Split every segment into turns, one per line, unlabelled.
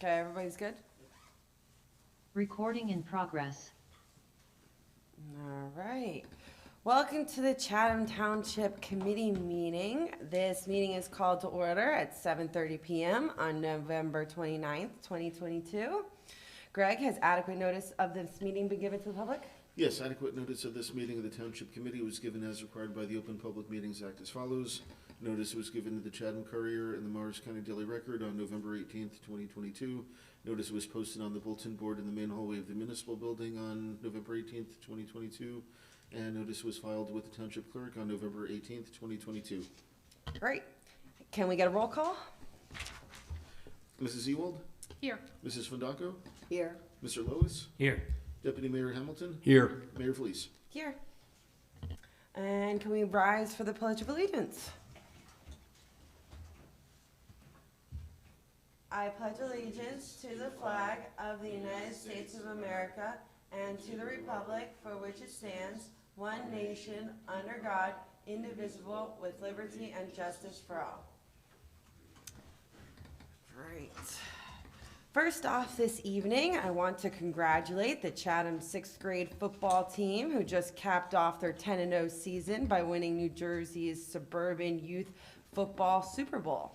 Okay, everybody's good?
Recording in progress.
All right. Welcome to the Chatham Township Committee meeting. This meeting is called to order at 7:30 p.m. on November 29th, 2022. Greg, has adequate notice of this meeting been given to the public?
Yes, adequate notice of this meeting of the Township Committee was given as required by the Open Public Meetings Act as follows. Notice was given to the Chatham Courier and the Morris County Daily Record on November 18th, 2022. Notice was posted on the bulletin board in the main hallway of the municipal building on November 18th, 2022. And notice was filed with the Township Clerk on November 18th, 2022.
Great. Can we get a roll call?
Mrs. Ewald?
Here.
Mrs. Fondaco?
Here.
Mr. Lois?
Here.
Deputy Mayor Hamilton?
Here.
Mayor Felice?
Here. And can we rise for the Pledge of Allegiance? I pledge allegiance to the flag of the United States of America and to the republic for which it stands, one nation, under God, indivisible, with liberty and justice for all. Right. First off this evening, I want to congratulate the Chatham 6th grade football team who just capped off their 10-0 season by winning New Jersey's Suburban Youth Football Super Bowl.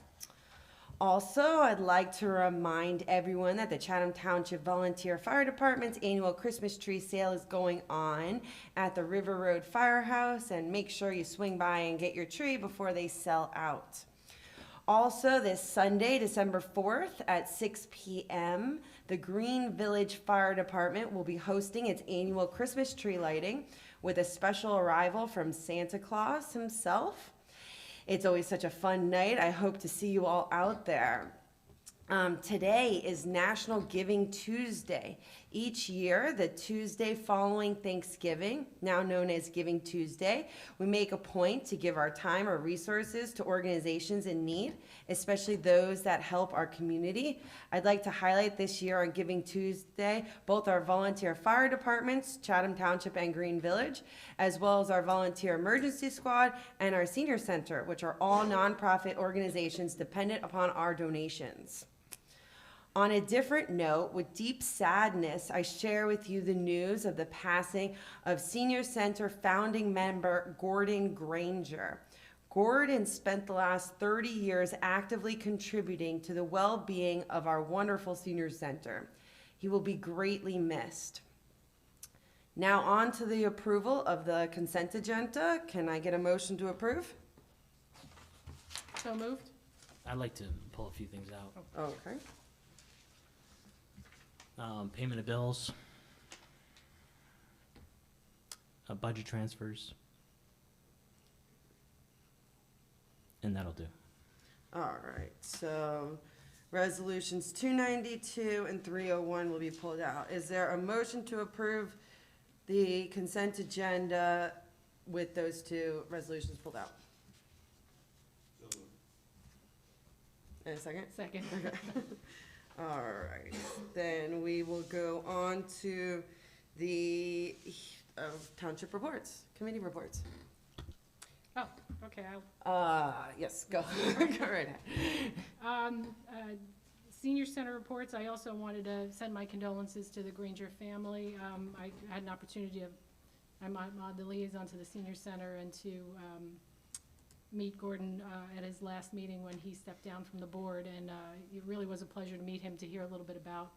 Also, I'd like to remind everyone that the Chatham Township Volunteer Fire Department's annual Christmas tree sale is going on at the River Road Firehouse, and make sure you swing by and get your tree before they sell out. Also, this Sunday, December 4th at 6 p.m., the Green Village Fire Department will be hosting its annual Christmas tree lighting with a special arrival from Santa Claus himself. It's always such a fun night. I hope to see you all out there. Today is National Giving Tuesday. Each year, the Tuesday following Thanksgiving, now known as Giving Tuesday, we make a point to give our time or resources to organizations in need, especially those that help our community. I'd like to highlight this year on Giving Tuesday both our volunteer fire departments, Chatham Township and Green Village, as well as our volunteer emergency squad and our senior center, which are all nonprofit organizations dependent upon our donations. On a different note, with deep sadness, I share with you the news of the passing of Senior Center founding member Gordon Granger. Gordon spent the last 30 years actively contributing to the well-being of our wonderful senior center. He will be greatly missed. Now on to the approval of the consent agenda. Can I get a motion to approve?
So moved.
I'd like to pull a few things out.
Okay.
Payment of bills, budget transfers, and that'll do.
All right, so resolutions 292 and 301 will be pulled out. Is there a motion to approve the consent agenda with those two resolutions pulled out? And a second?
Second.
Okay. All right, then we will go on to the township reports, committee reports.
Oh, okay.
Yes, go, go right ahead.
Senior Center reports. I also wanted to send my condolences to the Granger family. I had an opportunity of, I'm the liaison to the Senior Center, and to meet Gordon at his last meeting when he stepped down from the board, and it really was a pleasure to meet him, to hear a little bit about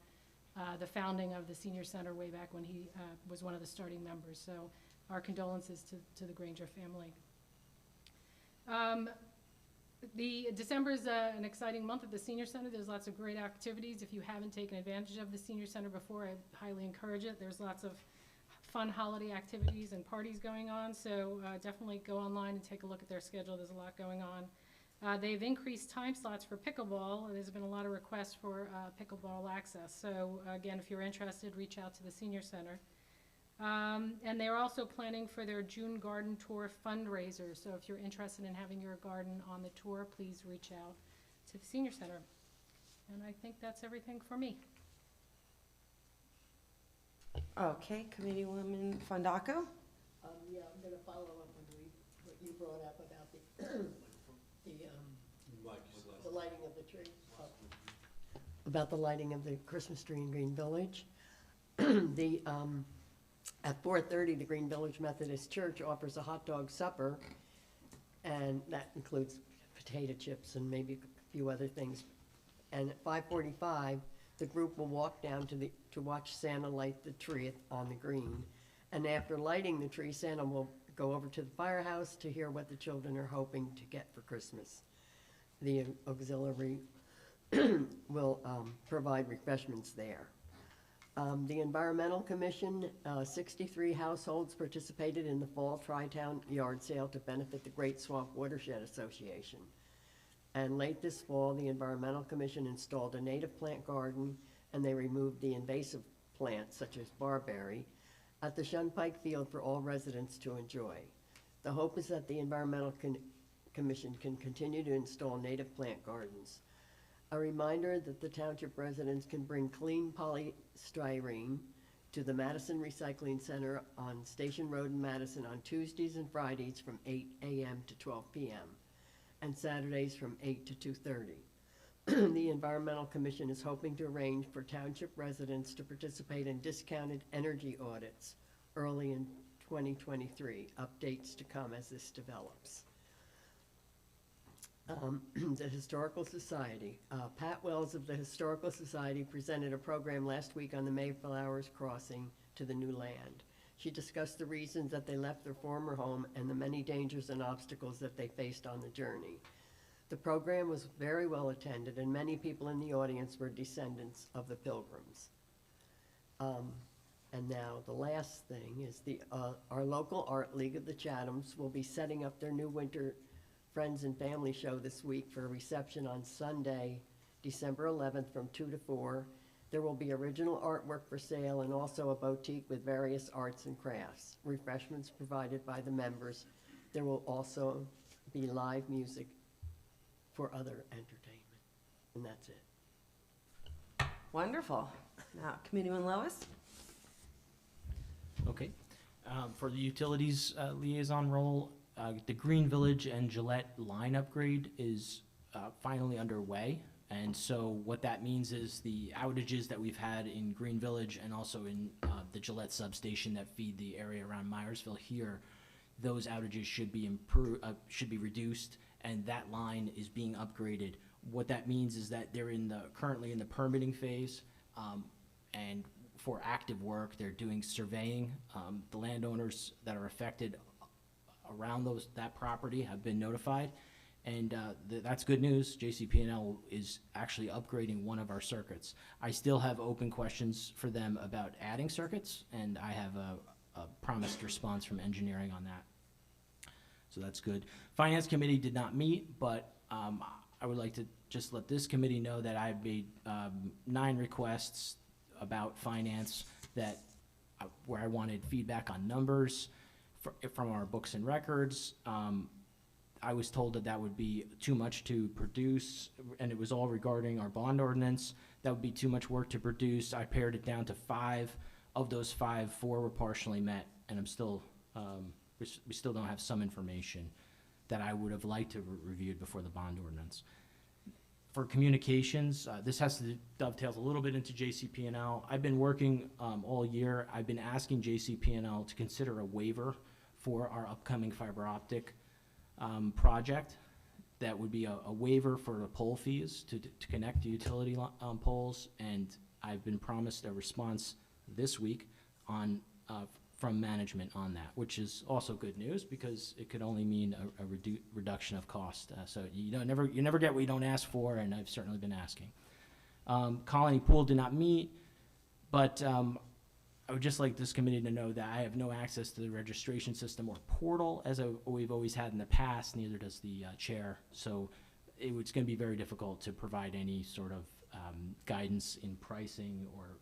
the founding of the Senior Center way back when he was one of the starting members. So our condolences to the Granger family. December is an exciting month at the Senior Center. There's lots of great activities. If you haven't taken advantage of the Senior Center before, I highly encourage it. There's lots of fun holiday activities and parties going on, so definitely go online and take a look at their schedule. There's a lot going on. They've increased time slots for pickleball. There's been a lot of requests for pickleball access. So again, if you're interested, reach out to the Senior Center. And they're also planning for their June Garden Tour fundraiser. So if you're interested in having your garden on the tour, please reach out to the Senior Center. And I think that's everything for me.
Okay, Committeewoman Fondaco?
Yeah, I'm gonna follow up on what you brought up about the lighting of the tree. about the lighting of the Christmas tree in Green Village. At 4:30, the Green Village Methodist Church offers a hot dog supper, and that includes potato chips and maybe a few other things. And at 5:45, the group will walk down to watch Santa light the tree on the green. And after lighting the tree, Santa will go over to the firehouse to hear what the children are hoping to get for Christmas. The auxiliary will provide refreshments there. The Environmental Commission, 63 households participated in the Fall Tri-Town Yard Sale to benefit the Great Swamp Watershed Association. And late this fall, the Environmental Commission installed a native plant garden, and they removed the invasive plants such as barberry at the Shunpike Field for all residents to enjoy. The hope is that the Environmental Commission can continue to install native plant gardens. A reminder that the township residents can bring clean polystyrene to the Madison Recycling Center on Station Road in Madison on Tuesdays and Fridays from 8 a.m. to 12 p.m. and Saturdays from 8 to 2:30. The Environmental Commission is hoping to arrange for township residents to participate in discounted energy audits early in 2023. Updates to come as this develops. The Historical Society. Pat Wells of the Historical Society presented a program last week on the Mayflowers crossing to the new land. She discussed the reasons that they left their former home and the many dangers and obstacles that they faced on the journey. The program was very well attended, and many people in the audience were descendants of the Pilgrims. And now the last thing is our local art league of the Chathams will be setting up their new winter Friends and Family show this week for a reception on Sunday, December 11th from 2 to 4. There will be original artwork for sale and also a boutique with various arts and crafts. Refreshments provided by the members. There will also be live music for other entertainment. And that's it.
Wonderful. Now, Committeeman Lois?
Okay. For the utilities liaison role, the Green Village and Gillette line upgrade is finally underway. And so what that means is the outages that we've had in Green Village and also in the Gillette substation that feed the area around Myersville here, those outages should be reduced, and that line is being upgraded. What that means is that they're currently in the permitting phase, and for active work, they're doing surveying. The landowners that are affected around that property have been notified, and that's good news. JCP&L is actually upgrading one of our circuits. I still have open questions for them about adding circuits, and I have a promised response from engineering on that. So that's good. Finance Committee did not meet, but I would like to just let this committee know that I've made 9 requests about finance where I wanted feedback on numbers from our books and records. I was told that would be too much to produce, and it was all regarding our bond ordinance. That would be too much work to produce. I pared it down to 5. Of those 5, 4 were partially met, and I'm still, we still don't have some information that I would have liked to reviewed before the bond ordinance. For communications, this has to dovetail a little bit into JCP&L. I've been working all year. I've been asking JCP&L to consider a waiver for our upcoming fiber optic project. That would be a waiver for the pole fees to connect to utility poles, and I've been promised a response this week from management on that, which is also good news because it could only mean a reduction of cost. So you never get what you don't ask for, and I've certainly been asking. Colony Pool did not meet, but I would just like this committee to know that I have no access to the registration system or portal as we've always had in the past. Neither does the chair. So it's going to be very difficult to provide any sort of guidance in pricing or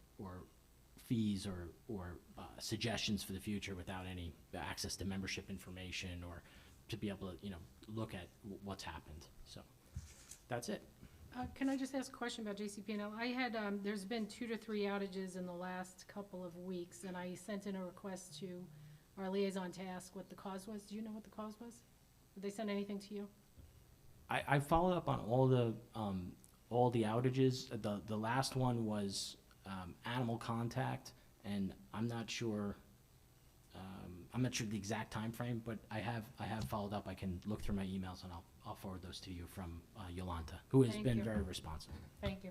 fees or suggestions for the future without any access to membership information or to be able to look at what's happened. So that's it.
Can I just ask a question about JCP&L? I had, there's been 2 to 3 outages in the last couple of weeks, and I sent in a request to our liaison to ask what the cause was. Do you know what the cause was? Did they send anything to you?
I followed up on all all the outages. The last one was animal contact, and I'm not sure the exact time frame, but I have followed up. I can look through my emails and I'll forward those to you from Yolanta, who has
Thank
been
you.
very responsive.
Thank you.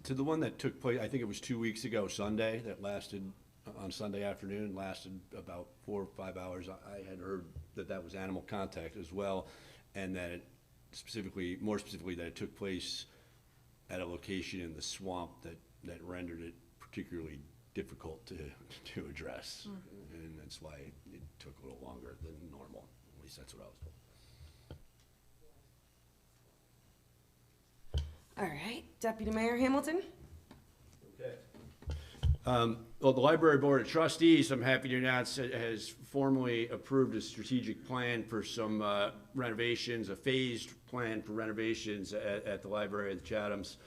To the one that took place, I think it was 2 weeks ago, Sunday, that lasted, on Sunday afternoon, lasted about 4 or 5 hours. I had heard that that was animal contact as well, and that it more specifically, that it took place at a location in the swamp that rendered it particularly difficult to address. And that's why it took a little longer than normal. At least that's what I was told.
All right, Deputy Mayor Hamilton?
Okay. Well, the Library Board of Trustees, I'm happy to announce, has formally approved a strategic plan for some renovations, a phased plan for renovations at the Library of the Chathams.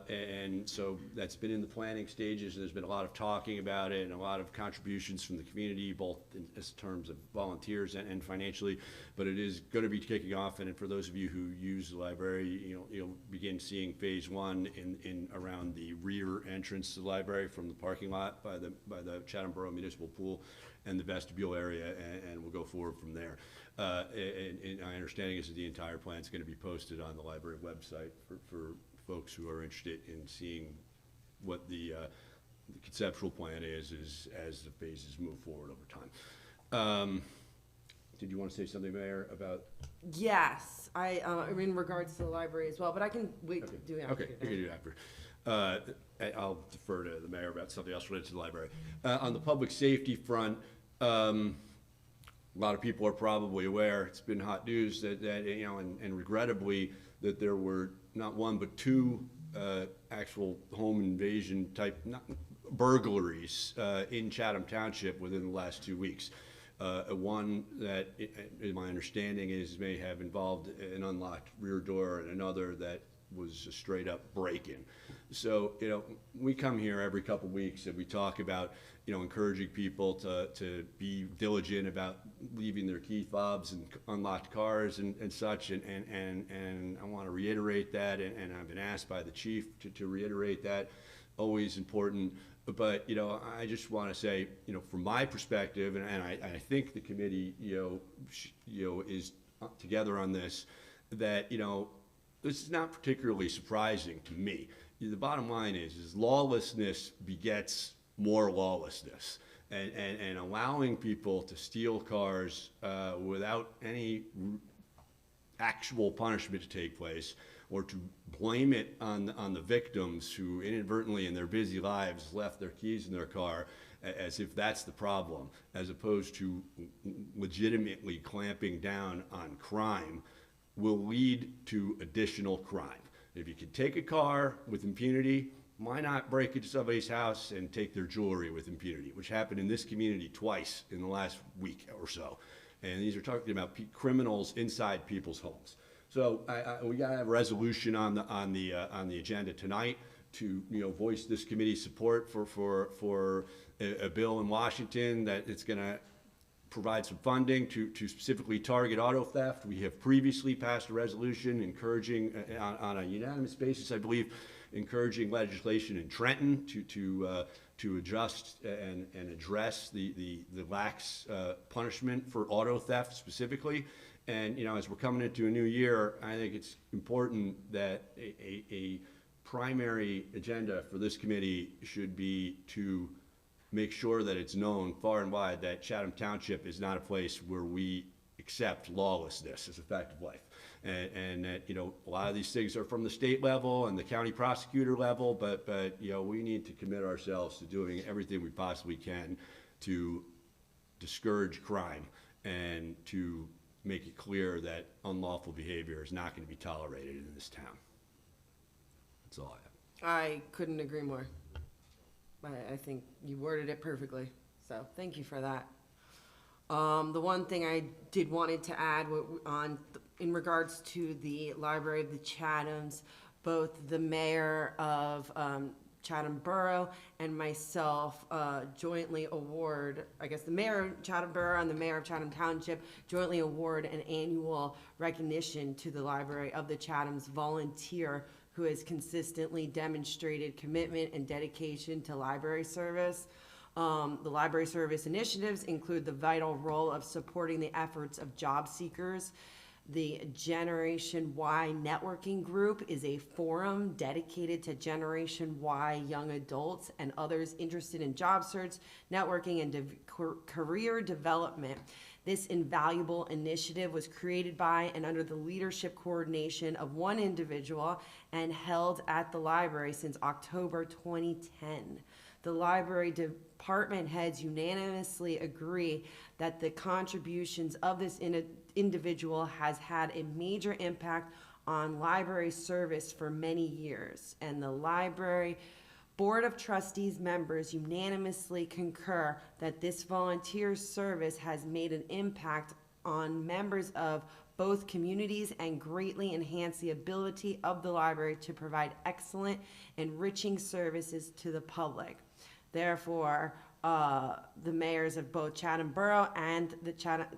And so that's been in the planning stages, and there's been a lot of talking about it and a lot of contributions from the community, both in terms of volunteers and financially. But it is going to be kicking off, and for those of you who use the library, you'll begin seeing phase one in around the rear entrance to the library from the parking lot by the Chatham Borough Municipal Pool and the vestibule area, and we'll go forward from there. And my understanding is that the entire plan is going to be posted on the library website for folks who are interested in seeing what the conceptual plan is as the phases move forward over time. Did you want to say something, Mayor, about?
Yes, in regards to the library as well, but I can wait to do it after.
Okay, you can do it after. I'll defer to the mayor about something else related to the library. On the public safety front, a lot of people are probably aware, it's been hot news that and regrettably, that there were not one but two actual home invasion type burglaries in Chatham Township within the last 2 weeks. One that, in my understanding, may have involved an unlocked rear door, and another that was a straight up break-in. So, we come here every couple weeks and we talk about, encouraging people to be diligent about leaving their key fobs and unlocked cars and such. And I want to reiterate that, and I've been asked by the chief to reiterate that. Always important. But, I just want to say, from my perspective, and I think the committee, is together on this, that, this is not particularly surprising to me. The bottom line is lawlessness begets more lawlessness, and allowing people to steal cars without any actual punishment to take place, or to blame it on the victims who inadvertently in their busy lives left their keys in their car, as if that's the problem, as opposed to legitimately clamping down on crime, will lead to additional crime. If you can take a car with impunity, why not break into somebody's house and take their jewelry with impunity, which happened in this community twice in the last week or so. And these are talking about criminals inside people's homes. So we got to have a resolution on the agenda tonight to voice this committee's support for a bill in Washington that it's going to provide some funding to specifically target auto theft. We have previously passed a resolution encouraging, on a unanimous basis, I believe, encouraging legislation in Trenton to adjust and address the lax punishment for auto theft specifically. And as we're coming into a new year, I think it's important that a primary agenda for this committee should be to make sure that it's known far and wide that Chatham Township is not a place where we accept lawlessness as a fact of life. And that, a lot of these things are from the state level and the county prosecutor level, but we need to commit ourselves to doing everything we possibly can to discourage crime and to make it clear that unlawful behavior is not going to be tolerated in this town. That's all I have.
I couldn't agree more. I think you worded it perfectly, so thank you for that. The one thing I did wanted to add in regards to the Library of the Chathams, both the mayor of Chatham Borough and myself jointly award, I guess the mayor of Chatham Borough and the mayor of Chatham Township jointly award an annual recognition to the Library of the Chathams volunteer who has consistently demonstrated commitment and dedication to library service. The library service initiatives include the vital role of supporting the efforts of job seekers. The Generation Y Networking Group is a forum dedicated to Generation Y young adults and others interested in job search, networking, and career development. This invaluable initiative was created by and under the leadership coordination of one individual and held at the library since October 2010. The library department heads unanimously agree that the contributions of this individual has had a major impact on library service for many years, and the library Board of Trustees members unanimously concur that this volunteer service has made an impact on members of both communities and greatly enhanced the ability of the library to provide excellent, enriching services to the public. Therefore, the mayors of both Chatham Borough and the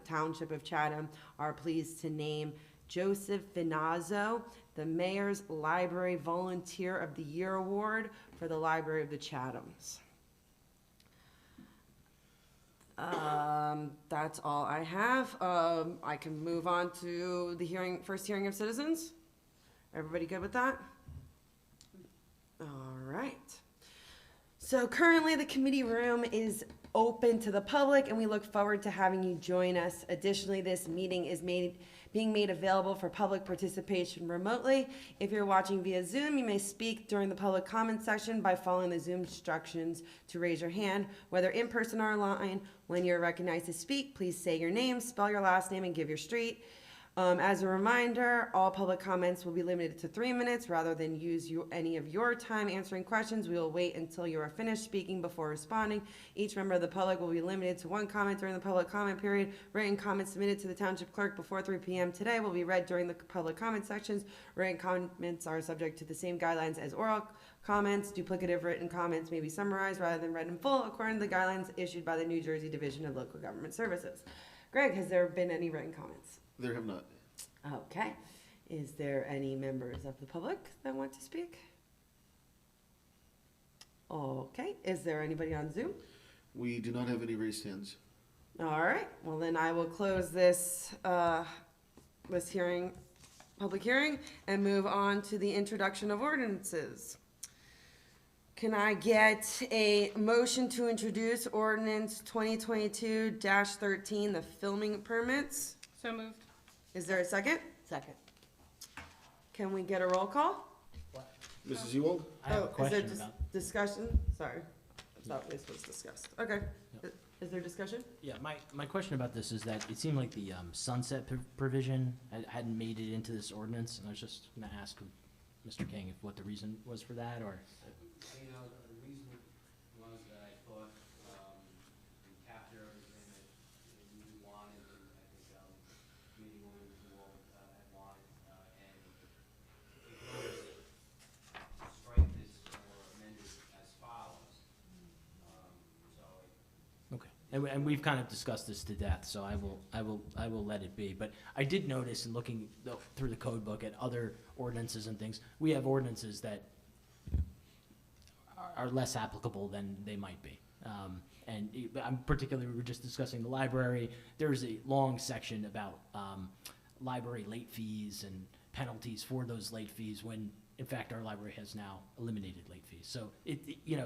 Township of Chatham are pleased to name Joseph Finazzo the Mayor's Library Volunteer of the Year Award for the Library of the Chathams. That's all I have. I can move on to the first hearing of citizens. Everybody good with that? All right. So currently the committee room is open to the public and we look forward to having you join us. Additionally, this meeting is being made available for public participation remotely. If you're watching via Zoom, you may speak during the public comment section by following the Zoom instructions to raise your hand, whether in person or online. When you're recognized to speak, please say your name, spell your last name, and give your street. As a reminder, all public comments will be limited to 3 minutes. Rather than use any of your time answering questions, we will wait until you are finished speaking before responding. Each member of the public will be limited to 1 comment during the public comment period. Written comments submitted to the Township Clerk before 3 p.m. today will be read during the public comment sections. Written comments are subject to the same guidelines as oral comments. Duplicative written comments may be summarized rather than read in full according to the guidelines issued by the New Jersey Division of Local Government Services. Greg, has there been any written comments?
There have not.
Okay. Is there any members of the public that want to speak? Okay. Is there anybody on Zoom?
We do not have any raised hands.
All right. Well, then I will close this public hearing, and move on to the introduction of ordinances. Can I get a motion to introduce ordinance 2022-13, the filming permits?
So moved.
Is there a second?
Second.
Can we get a roll call?
Mrs. Ewald?
I have a
Is there
question about,
discussion? Sorry. I thought this was discussed. Okay.
Yep.
Is there discussion?
yeah, my question about this is that it seemed like the sunset provision hadn't made it into this ordinance, and I was just gonna ask Mr. King if what the reason was for that, or?
You know, the reason was that I thought, we captured everything that we wanted, and I think, committee women who all, had wanted, and if you notice, strike this or amend it as follows.
Okay, and we've kind of discussed this to death, so I will let it be. But I did notice in looking through the code book at other ordinances and things, we have ordinances that are less applicable than they might be. I'm particularly, we were just discussing the library. There's a long section about library late fees and penalties for those late fees when, in fact, our library has now eliminated late fees. So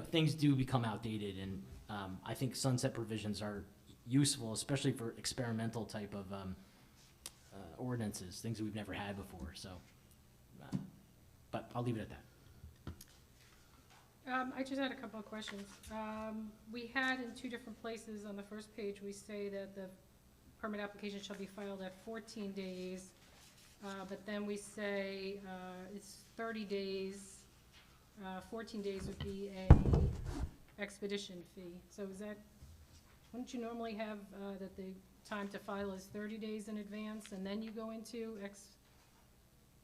things do become outdated, and I think sunset provisions are useful, especially for experimental type of ordinances, things that we've never had before. So, but I'll leave it at that.
I just had a couple of questions. We had in 2 different places on the first page, we say that the permit application shall be filed at 14 days. But then we say it's 30 days. 14 days would be a expedition fee. So is that, wouldn't you normally have that the time to file is 30 days in advance and then you go into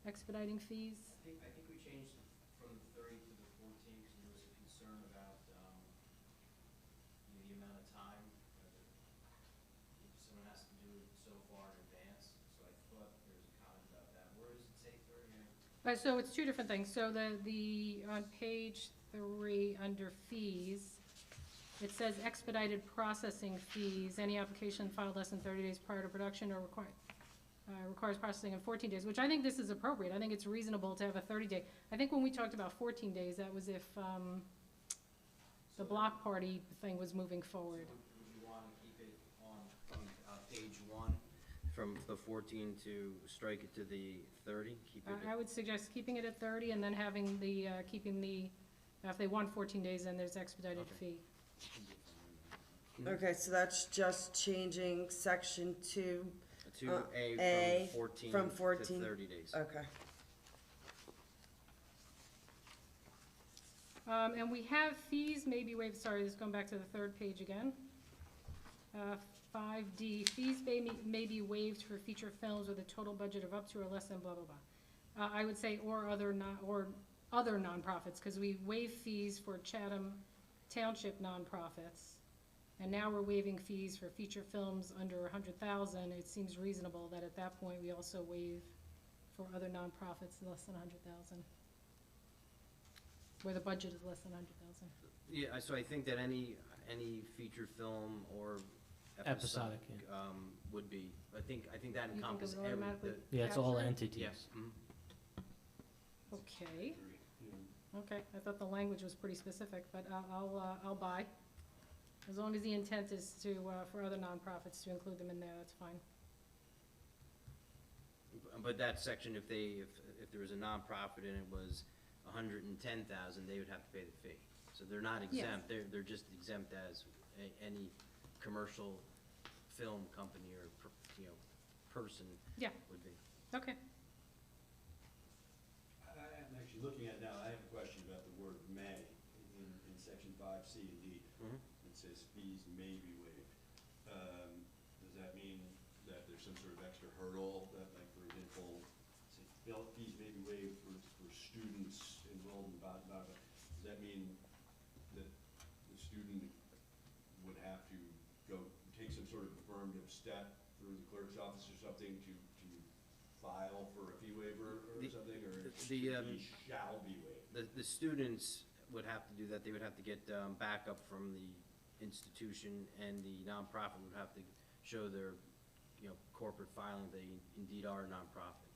expediting fees?
I think we changed from the 30 to the 14 because there was a concern about, the amount of time that someone has to do it so far in advance. So I thought there was a comment about that. Where does it say 30?
So it's two different things. So on page 3, under fees, it says expedited processing fees. Any application filed less than 30 days prior to production or requires processing in 14 days, which I think this is appropriate. I think it's reasonable to have a 30-day. I think when we talked about 14 days, that was if the block party thing was moving forward.
Would you want to keep it on page 1, from the 14 to strike it to the 30? Keep it
I would suggest keeping it at 30 and then having the, if they want 14 days, then there's expedited
Okay.
fee.
Okay, so that's just changing section 2.
to
A
from
from
14 to
14.
30 days.
Okay.
And we have fees may be waived, sorry, this is going back to the 3rd page again. 5D, fees may be waived for feature films with a total budget of up to or less than blah, blah, blah. I would say or other nonprofits, because we waive fees for Chatham Township nonprofits. And now we're waiving fees for feature films under 100,000. It seems reasonable that at that point, we also waive for other nonprofits less than 100,000, where the budget is less than 100,000.
Yeah, so I think that any feature film or
Episodic,
would be, I think that
You think it
encompasses
would automatically
Yeah, it's all
capture it?
entities.
Yes.
Okay. Okay, I thought the language was pretty specific, but I'll buy. As long as the intent is to, for other nonprofits to include them in there, that's fine.
But that section, if there was a nonprofit and it was 110,000, they would have to pay the fee. So they're not exempt, they're just exempt as any commercial film company or, person
Yeah.
would be.
Okay.
I'm actually looking at now, I have a question about the word may in section 5C and D.
Mhm.
It says fees may be waived. Does that mean that there's some sort of extra hurdle that, like, for example, say, fees may be waived for students enrolled in does that mean that the student would have to go take some sort of affirmative step through the clerk's office or something to file for a fee waiver or something, or
the,
fee shall be waived?
The students would have to do that. They would have to get backup from the institution, and the nonprofit would have to show their, corporate filing they indeed are a nonprofit.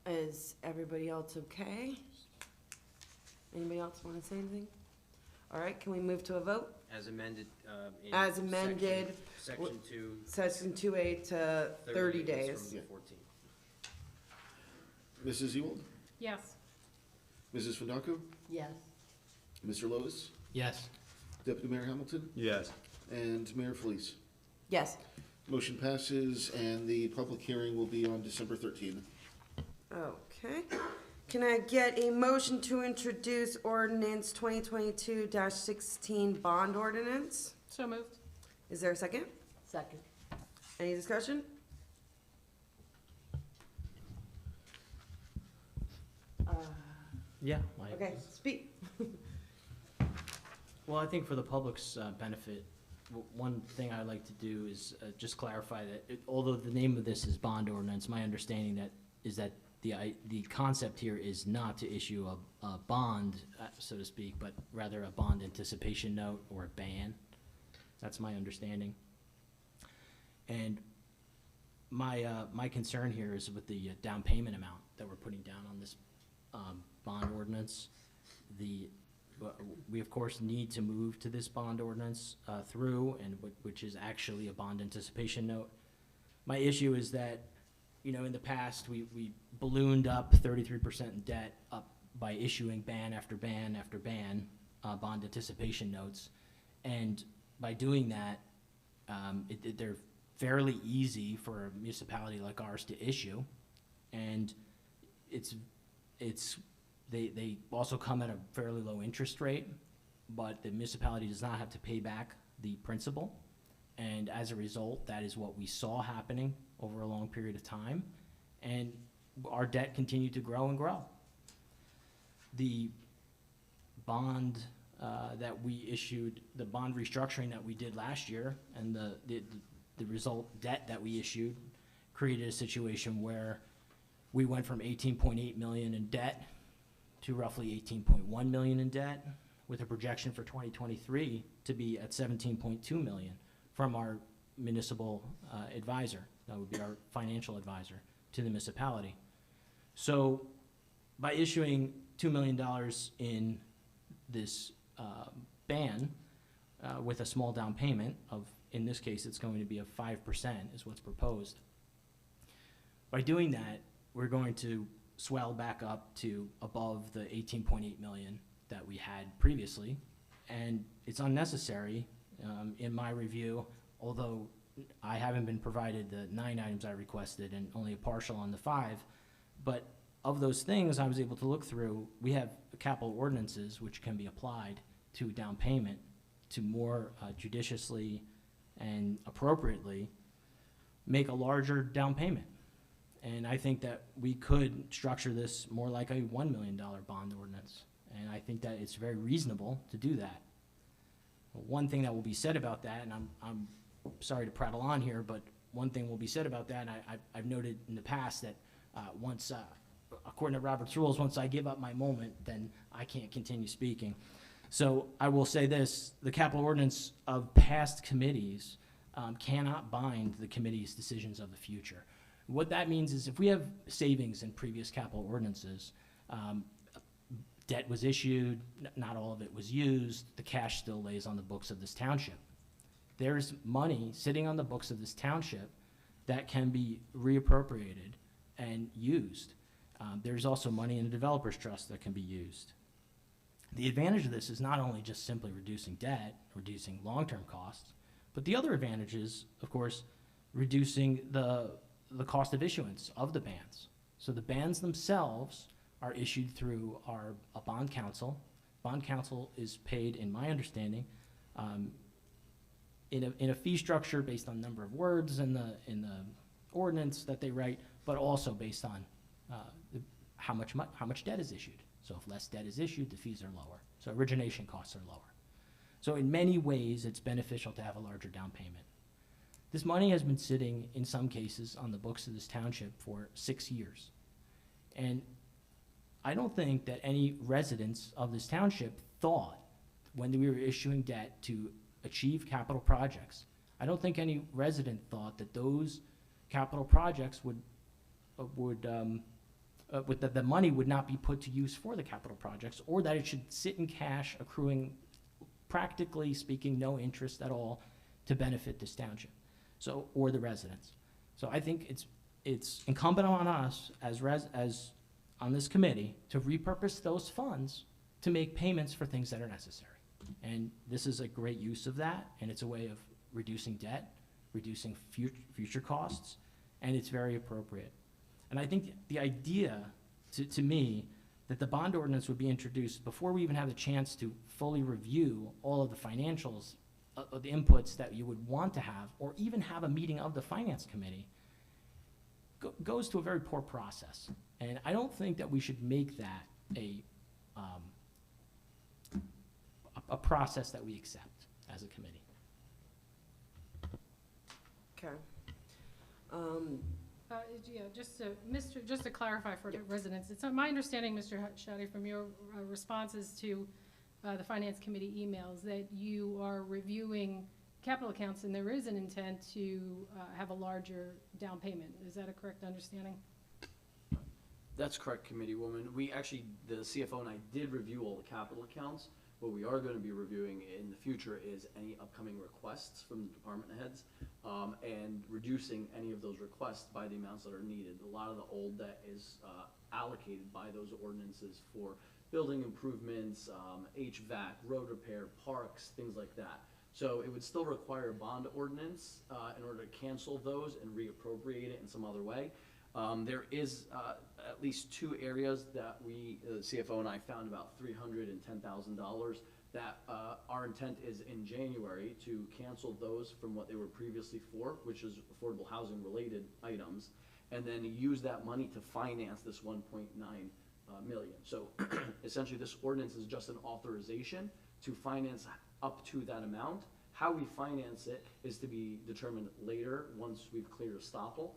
Is everybody else okay? Anybody else want to say anything? All right, can we move to a vote?
As amended, in
As amended,
Section 2,
Section 2A to 30 days.
from the 14.
Mrs. Ewald?
Yes.
Mrs. Fundaco?
Yes.
Mr. Lois?
Yes.
Deputy Mayor Hamilton?
Yes.
And Mayor Felice?
Yes.
Motion passes, and the public hearing will be on December 13th.
Okay. Can I get a motion to introduce ordinance 2022-16 bond ordinance?
So moved.
Is there a second?
Second.
Any discussion?
Yeah.
Okay, speak.
Well, I think for the public's benefit, one thing I'd like to do is just clarify that although the name of this is bond ordinance, my understanding is that the concept here is not to issue a bond, so to speak, but rather a bond anticipation note or a ban. That's my understanding. And my concern here is with the down payment amount that we're putting down on this bond ordinance. We of course need to move to this bond ordinance through, and which is actually a bond anticipation note. My issue is that, in the past, we ballooned up 33% in debt up by issuing ban after ban after ban, bond anticipation notes. And by doing that, they're fairly easy for a municipality like ours to issue. And they also come at a fairly low interest rate, but the municipality does not have to pay back the principal. And as a result, that is what we saw happening over a long period of time. And our debt continued to grow and grow. The bond that we issued, the bond restructuring that we did last year, and the the result debt that we issued created a situation where we went from 18.8 million in debt to roughly 18.1 million in debt, with a projection for 2023 to be at 17.2 million from our municipal advisor. That would be our financial advisor to the municipality. So by issuing $2 million in this ban with a small down payment of, in this case, it's going to be of 5% is what's proposed. By doing that, we're going to swell back up to above the 18.8 million that we had previously, and it's unnecessary in my review, although I haven't been provided the 9 items I requested and only a partial on the 5, but of those things I was able to look through, we have capital ordinances which can be applied to down payment to more judiciously and appropriately make a larger down payment. And I think that we could structure this more like a $1 million bond ordinance. And I think that it's very reasonable to do that. One thing that will be said about that, and I'm sorry to prattle on here, but one thing will be said about that, and I've noted in the past that once, according to Robert's rules, once I give up my moment, then I can't continue speaking. So I will say this, the capital ordinance of past committees cannot bind the committee's decisions of the future. What that means is if we have savings in previous capital ordinances, debt was issued, not all of it was used, the cash still lays on the books of this township. There's money sitting on the books of this township that can be reappropriated and used. There's also money in the developer's trust that can be used. The advantage of this is not only just simply reducing debt, reducing long-term costs, but the other advantage is, of course, reducing the cost of issuance of the bans. So the bans themselves are issued through a bond council. Bond council is paid, in my understanding, in a fee structure based on number of words in the ordinance that they write, but also based on how much debt is issued. So if less debt is issued, the fees are lower. So origination costs are lower. So in many ways, it's beneficial to have a larger down payment. This money has been sitting, in some cases, on the books of this township for 6 years. And I don't think that any residents of this township thought, when we were issuing debt to achieve capital projects, I don't think any resident thought that those capital projects that the money would not be put to use for the capital projects, or that it should sit in cash accruing, practically speaking, no interest at all to benefit this township, or the residents. So I think it's incumbent on us as on this committee to repurpose those funds to make payments for things that are necessary. And this is a great use of that, and it's a way of reducing debt, reducing future costs, and it's very appropriate. And I think the idea, to me, that the bond ordinance would be introduced before we even have the chance to fully review all of the financials, of the inputs that you would want to have, or even have a meeting of the finance committee, goes to a very poor process. And I don't think that we should make that a process that we accept as a committee.
Okay.
Yeah, just to clarify for the residents, it's my understanding, Mr. Shaddy, from your responses to the Finance Committee emails, that you are reviewing capital accounts and there is an intent to have a larger down payment. Is that a correct understanding?
That's correct, Committee Woman. We actually, the CFO and I did review all the capital accounts. What we are going to be reviewing in the future is any upcoming requests from the department heads and reducing any of those requests by the amounts that are needed. A lot of the old debt is allocated by those ordinances for building improvements, HVAC, road repair, parks, things like that. So it would still require a bond ordinance in order to cancel those and reappropriate it in some other way. There is at least 2 areas that we, the CFO and I, found about $310,000 that our intent is in January to cancel those from what they were previously for, which is affordable housing related items, and then use that money to finance this 1.9 million. So essentially this ordinance is just an authorization to finance up to that amount. How we finance it is to be determined later, once we've cleared estoppel.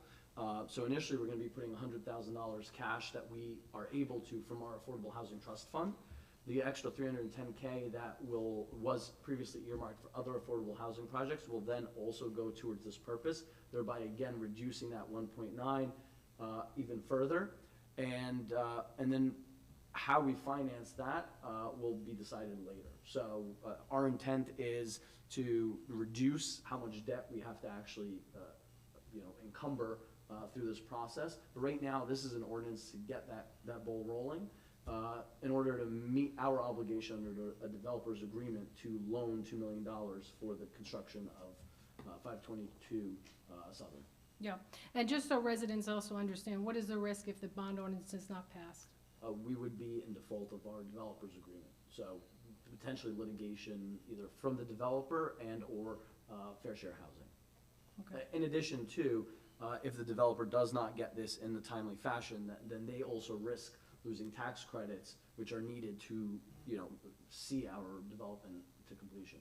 So initially, we're gonna be putting $100,000 cash that we are able to from our Affordable Housing Trust Fund. The extra $310K that was previously earmarked for other affordable housing projects will then also go towards this purpose, thereby again reducing that 1.9 even further. And then how we finance that will be decided later. So our intent is to reduce how much debt we have to actually encumber through this process. But right now, this is an ordinance to get that ball rolling in order to meet our obligation under a developer's agreement to loan $2 million for the construction of 522 Southern.
Yeah, and just so residents also understand, what is the risk if the bond ordinance is not passed?
We would be in default of our developer's agreement. So potentially litigation either from the developer and or fair share housing.
Okay.
In addition to, if the developer does not get this in the timely fashion, then they also risk losing tax credits, which are needed to, see our development to completion.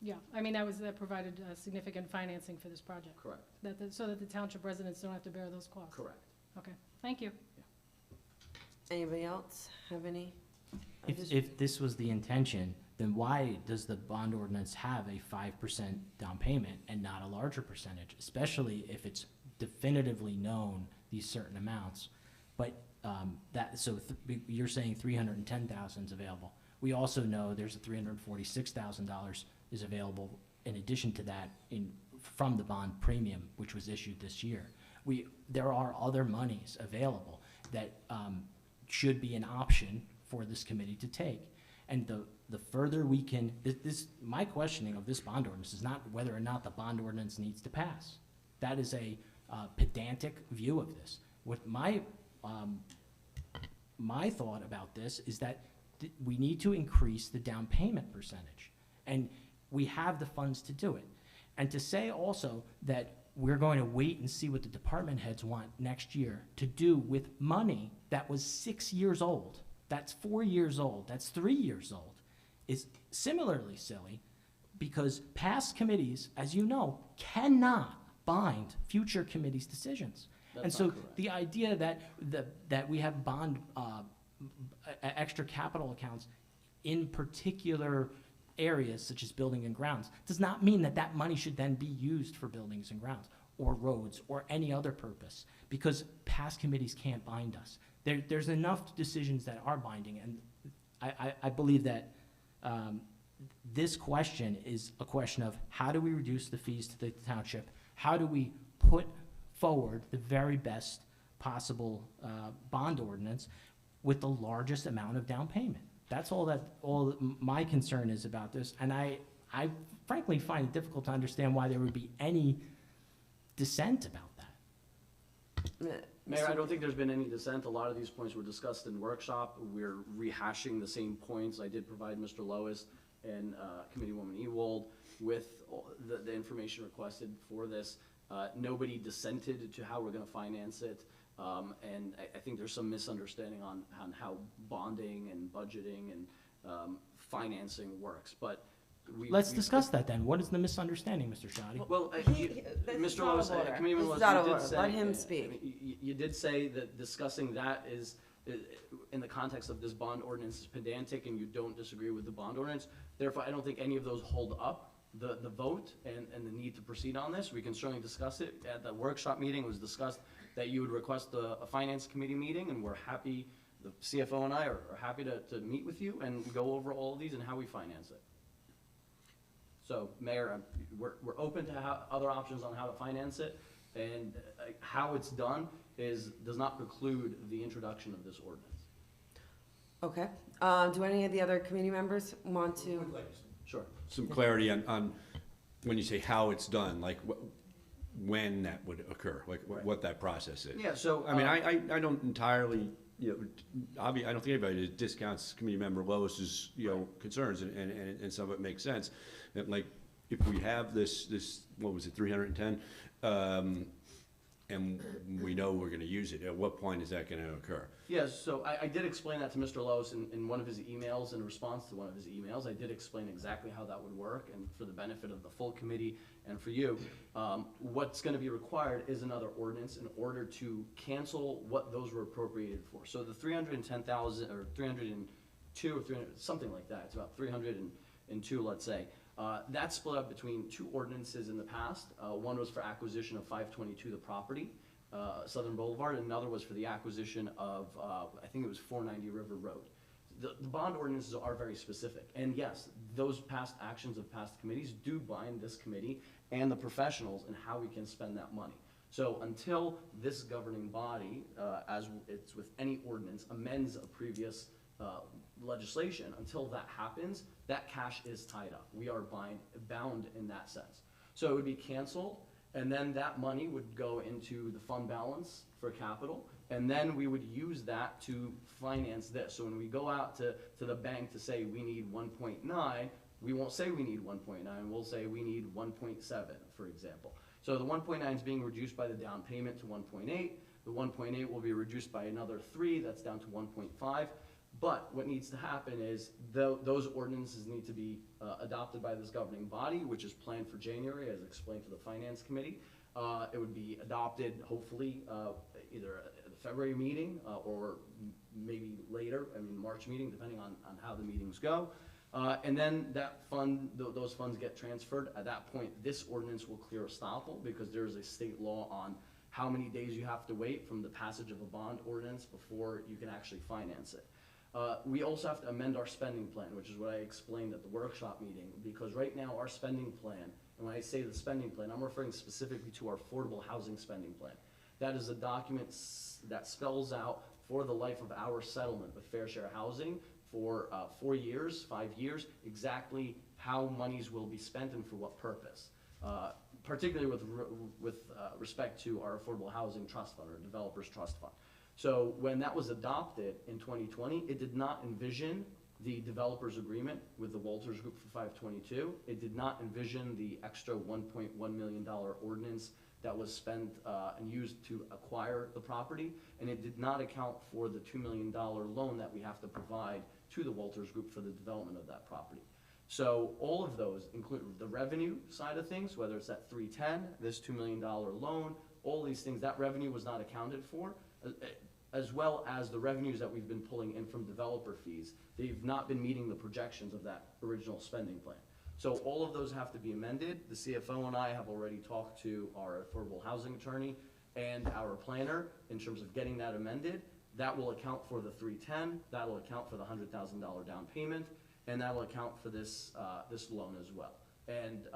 Yeah, I mean, that provided significant financing for this project.
Correct.
So that the township residents don't have to bear those costs.
Correct.
Okay, thank you.
Anybody else have any?
If this was the intention, then why does the bond ordinance have a 5% down payment and not a larger percentage? Especially if it's definitively known these certain amounts. But you're saying 310,000 is available. We also know there's a $346,000 is available in addition to that from the bond premium, which was issued this year. There are other monies available that should be an option for this committee to take. And the further we can, my questioning of this bond ordinance is not whether or not the bond ordinance needs to pass. That is a pedantic view of this. What my thought about this is that we need to increase the down payment percentage. And we have the funds to do it. And to say also that we're going to wait and see what the department heads want next year to do with money that was 6 years old, that's 4 years old, that's 3 years old, is similarly silly, because past committees, as you know, cannot bind future committees' decisions.
That's
And so
not correct.
the idea that we have bond extra capital accounts in particular areas such as building and grounds does not mean that money should then be used for buildings and grounds or roads or any other purpose, because past committees can't bind us. There's enough decisions that are binding, and I believe that this question is a question of how do we reduce the fees to the township? How do we put forward the very best possible bond ordinance with the largest amount of down payment? That's all my concern is about this, and I frankly find it difficult to understand why there would be any dissent about that.
Mayor, I don't think there's been any dissent. A lot of these points were discussed in workshop. We're rehashing the same points. I did provide Mr. Lois and Committeewoman Ewald with the information requested for this. Nobody dissented to how we're gonna finance it. And I think there's some misunderstanding on how bonding and budgeting and financing works, but
Let's discuss that then. What is the misunderstanding, Mr. Shoddy?
Well,
This is
Mr.
out
Lois,
of order.
Committeeman
This
Lois,
is out
you
of
did
order.
say.
Let him
I
speak.
mean, you did say that discussing that is, in the context of this bond ordinance, is pedantic, and you don't disagree with the bond ordinance. Therefore, I don't think any of those hold up the vote and the need to proceed on this. We can certainly discuss it. At the workshop meeting, it was discussed that you would request a finance committee meeting, and we're happy, the CFO and I are happy to meet with you and go over all of these and how we finance it. So, Mayor, we're open to other options on how to finance it, and how it's done does not preclude the introduction of this ordinance.
Okay. Do any of the other committee members want to?
Sure.
Some clarity on when you say how it's done, like when that would occur, like what that process is.
Yeah, so.
I mean, I don't entirely, I don't think anybody discounts committee member Lois's, concerns, and some of it makes sense. And like, if we have this, what was it, 310, and we know we're gonna use it, at what point is that gonna occur?
Yes, so I did explain that to Mr. Lois in one of his emails, in response to one of his emails. I did explain exactly how that would work, and for the benefit of the full committee and for you, what's gonna be required is another ordinance in order to cancel what those were appropriated for. So the 310,000, or 302, or 300, something like that, it's about 302, let's say. That's split up between two ordinances in the past. One was for acquisition of 522, the property, Southern Boulevard, and another was for the acquisition of, I think it was 490 River Road. The bond ordinances are very specific, and yes, those past actions of past committees do bind this committee and the professionals in how we can spend that money. So until this governing body, as it's with any ordinance, amends a previous legislation, until that happens, that cash is tied up. We are bound in that sense. So it would be canceled, and then that money would go into the fund balance for capital, and then we would use that to finance this. So when we go out to the bank to say we need 1.9, we won't say we need 1.9, we'll say we need 1.7, for example. So the 1.9 is being reduced by the down payment to 1.8. The 1.8 will be reduced by another 3, that's down to 1.5. But what needs to happen is those ordinances need to be adopted by this governing body, which is planned for January, as explained to the Finance Committee. It would be adopted, hopefully, either at the February meeting or maybe later, March meeting, depending on how the meetings go. And then that fund, those funds get transferred. At that point, this ordinance will clear estoppel, because there is a state law on how many days you have to wait from the passage of a bond ordinance before you can actually finance it. We also have to amend our spending plan, which is what I explained at the workshop meeting, because right now our spending plan, and when I say the spending plan, I'm referring specifically to our affordable housing spending plan. That is a document that spells out for the life of our settlement with fair share housing for 4 years, 5 years, exactly how monies will be spent and for what purpose. Particularly with respect to our affordable housing trust fund, or developers trust fund. So when that was adopted in 2020, it did not envision the developers agreement with the Walters Group for 522. It did not envision the extra $1.1 million ordinance that was spent and used to acquire the property. And it did not account for the $2 million loan that we have to provide to the Walters Group for the development of that property. So all of those include the revenue side of things, whether it's that 310, this $2 million loan, all these things, that revenue was not accounted for, as well as the revenues that we've been pulling in from developer fees. They've not been meeting the projections of that original spending plan. So all of those have to be amended. The CFO and I have already talked to our affordable housing attorney and our planner in terms of getting that amended. That will account for the 310, that will account for the $100,000 down payment, and that will account for this this loan as well. And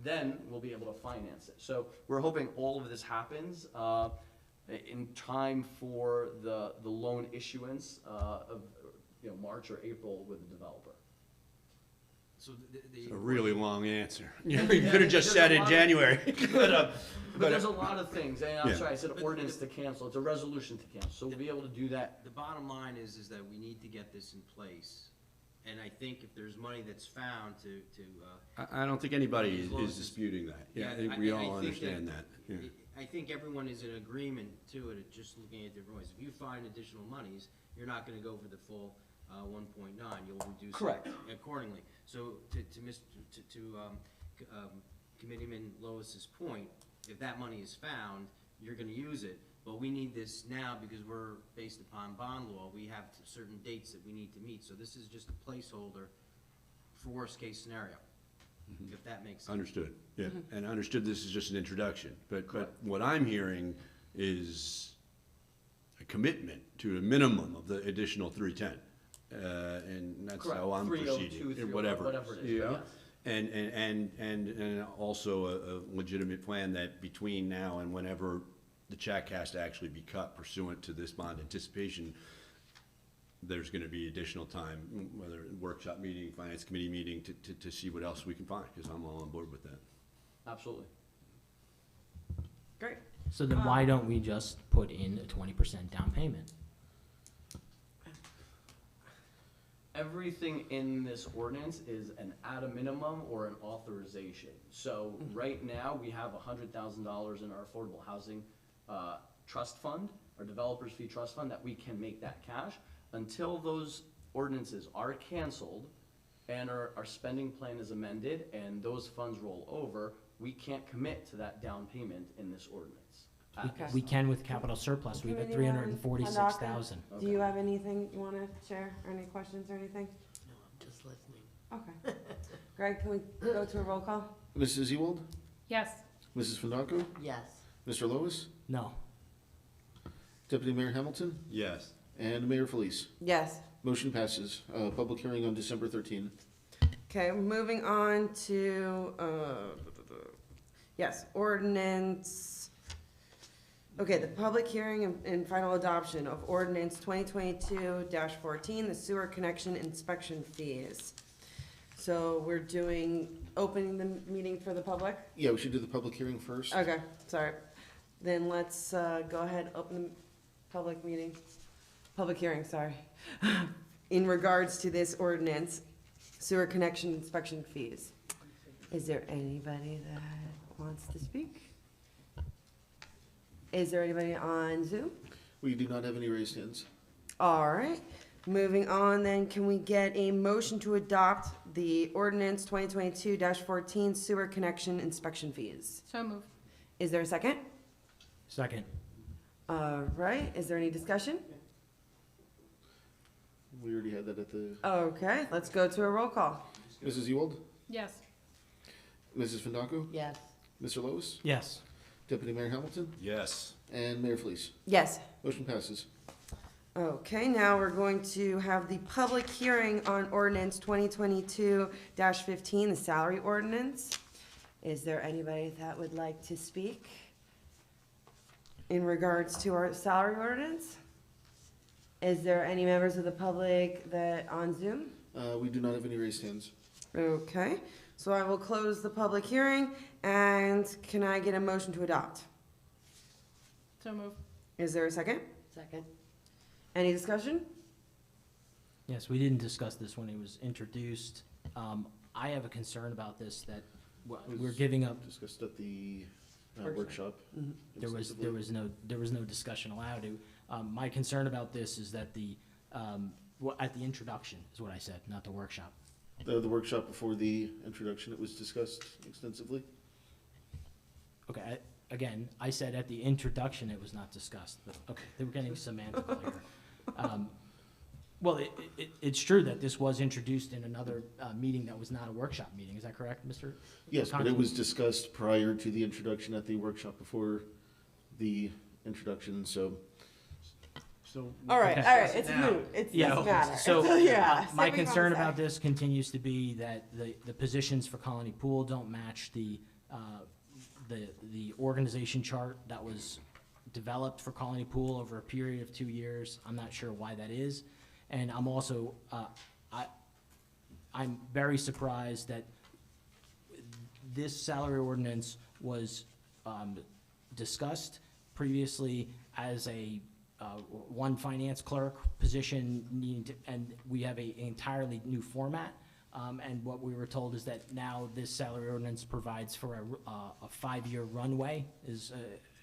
then we'll be able to finance it. So we're hoping all of this happens in time for the loan issuance of March or April with the developer.
So
It's a really long answer. You could have just said in January.
But there's a lot of things, and I'm
Yeah.
sorry, I said ordinance to cancel, it's a resolution to cancel, so we'll be able to do that.
the bottom line is that we need to get this in place. And I think if there's money that's found to
I don't think anybody
As long
is
as it's-
disputing that. Yeah, I think
I-
we
I
all
think
understand that. Yeah.
I think everyone is in agreement to it, just looking at different ways. If you find additional monies, you're not gonna go for the full 1.9, you'll reduce
Correct.
it accordingly. So to Committeeman Lois's point, if that money is found, you're gonna use it. But we need this now because we're based upon bond law. We have certain dates that we need to meet. So this is just a placeholder for worst case scenario, if that makes sense.
Understood, yeah, and understood this is just an introduction, but what I'm hearing is a commitment to a minimum of the additional 310, and that's
Correct.
how I'm
302,
proceeding,
305,
whatever.
whatever it is,
you
but
know? And also a legitimate plan that between now and whenever the check has to actually be cut pursuant to this bond anticipation, there's gonna be additional time, whether workshop meeting, finance committee meeting, to see what else we can find, because I'm all on board with that.
Absolutely.
Great.
So then why don't we just put in a 20% down payment?
Everything in this ordinance is an at a minimum or an authorization. So right now, we have $100,000 in our affordable housing trust fund, our developers fee trust fund, that we can make that cash. Until those ordinances are canceled and our spending plan is amended and those funds roll over, we can't commit to that down payment in this ordinance.
Okay.
We can with capital surplus, we have
Committee members,
346,000.
Do you have anything you wanna share, or any questions or anything?
No, I'm just listening.
Okay. Greg, can we go to a roll call?
Mrs. Ewald,
Yes.
Mrs. Finacco,
Yes.
Mr. Lois,
No.
Deputy Mayor Hamilton,
Yes.
and Mayor Felice.
Yes.
Motion passes. Public hearing on December 13.
Okay, moving on to, yes, ordinance. Okay, the public hearing and final adoption of ordinance 2022-14, the sewer connection inspection fees. So we're opening the meeting for the public?
Yeah, we should do the public hearing first.
Okay, sorry. Then let's go ahead, open the public hearing, sorry. In regards to this ordinance, sewer connection inspection fees. Is there anybody that wants to speak? Is there anybody on Zoom?
We do not have any raised hands.
All right, moving on then, can we get a motion to adopt the ordinance 2022-14 sewer connection inspection fees?
So move.
Is there a second?
Second.
All right, is there any discussion?
We already had that at the,
Okay, let's go to a roll call.
Mrs. Ewald,
Yes.
Mrs. Finacco,
Yes.
Mr. Lois,
Yes.
Deputy Mayor Hamilton,
Yes.
and Mayor Felice.
Yes.
Motion passes.
Okay, now we're going to have the public hearing on ordinance 2022-15, the salary ordinance. Is there anybody that would like to speak in regards to our salary ordinance? Is there any members of the public that on Zoom?
We do not have any raised hands.
Okay, so I will close the public hearing, and can I get a motion to adopt?
So move.
Is there a second?
Second.
Any discussion?
Yes, we didn't discuss this when it was introduced. I have a concern about this, that we're giving up,
Discussed at the
Workshop.
workshop.
there was no discussion allowed. My concern about this is that at the introduction is what I said, not the workshop.
The workshop before the introduction, it was discussed extensively.
Okay, again, I said at the introduction it was not discussed, but, okay, they were getting semantical here. Well, it's true that this was introduced in another meeting that was not a workshop meeting, is that correct, Mr.?
Yes, but it was discussed prior to the introduction at the workshop before the introduction, so
All right,
Okay.
all right, it's moot, it
Yeah,
doesn't matter.
so
Yeah, say
my
what you wanna
concern
say.
about this continues to be that the positions for Colony Pool don't match the organization chart that was developed for Colony Pool over a period of 2 years. I'm not sure why that is. And I'm also, I'm very surprised that this salary ordinance was discussed previously as a one finance clerk position needing to, and we have an entirely new format. And what we were told is that now this salary ordinance provides for a 5-year runway, is,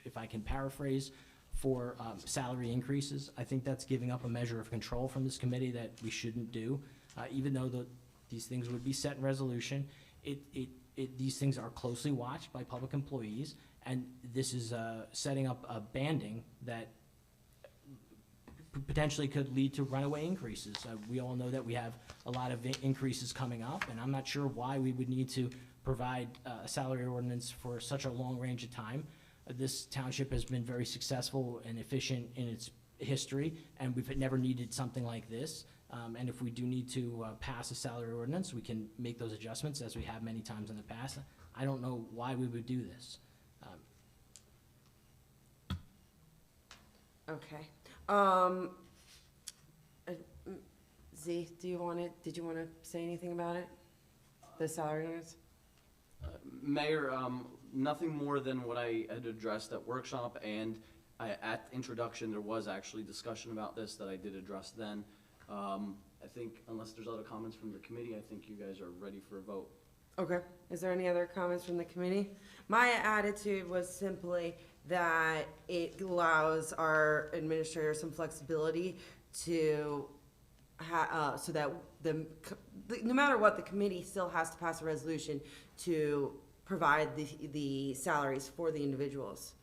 if I can paraphrase, for salary increases. I think that's giving up a measure of control from this committee that we shouldn't do. Even though these things would be set in resolution, these things are closely watched by public employees, and this is setting up a banding that potentially could lead to runaway increases. We all know that we have a lot of increases coming up, and I'm not sure why we would need to provide a salary ordinance for such a long range of time. This township has been very successful and efficient in its history, and we've never needed something like this. And if we do need to pass a salary ordinance, we can make those adjustments as we have many times in the past. I don't know why we would do this.
Okay. Z, did you wanna say anything about it? The salary ordinance?
Mayor, nothing more than what I had addressed at workshop, and at introduction, there was actually discussion about this that I did address then. I think unless there's other comments from the committee, I think you guys are ready for a vote.
Okay, is there any other comments from the committee? My attitude was simply that it allows our administrator some flexibility to so that no matter what, the committee still has to pass a resolution to provide the salaries for the individuals.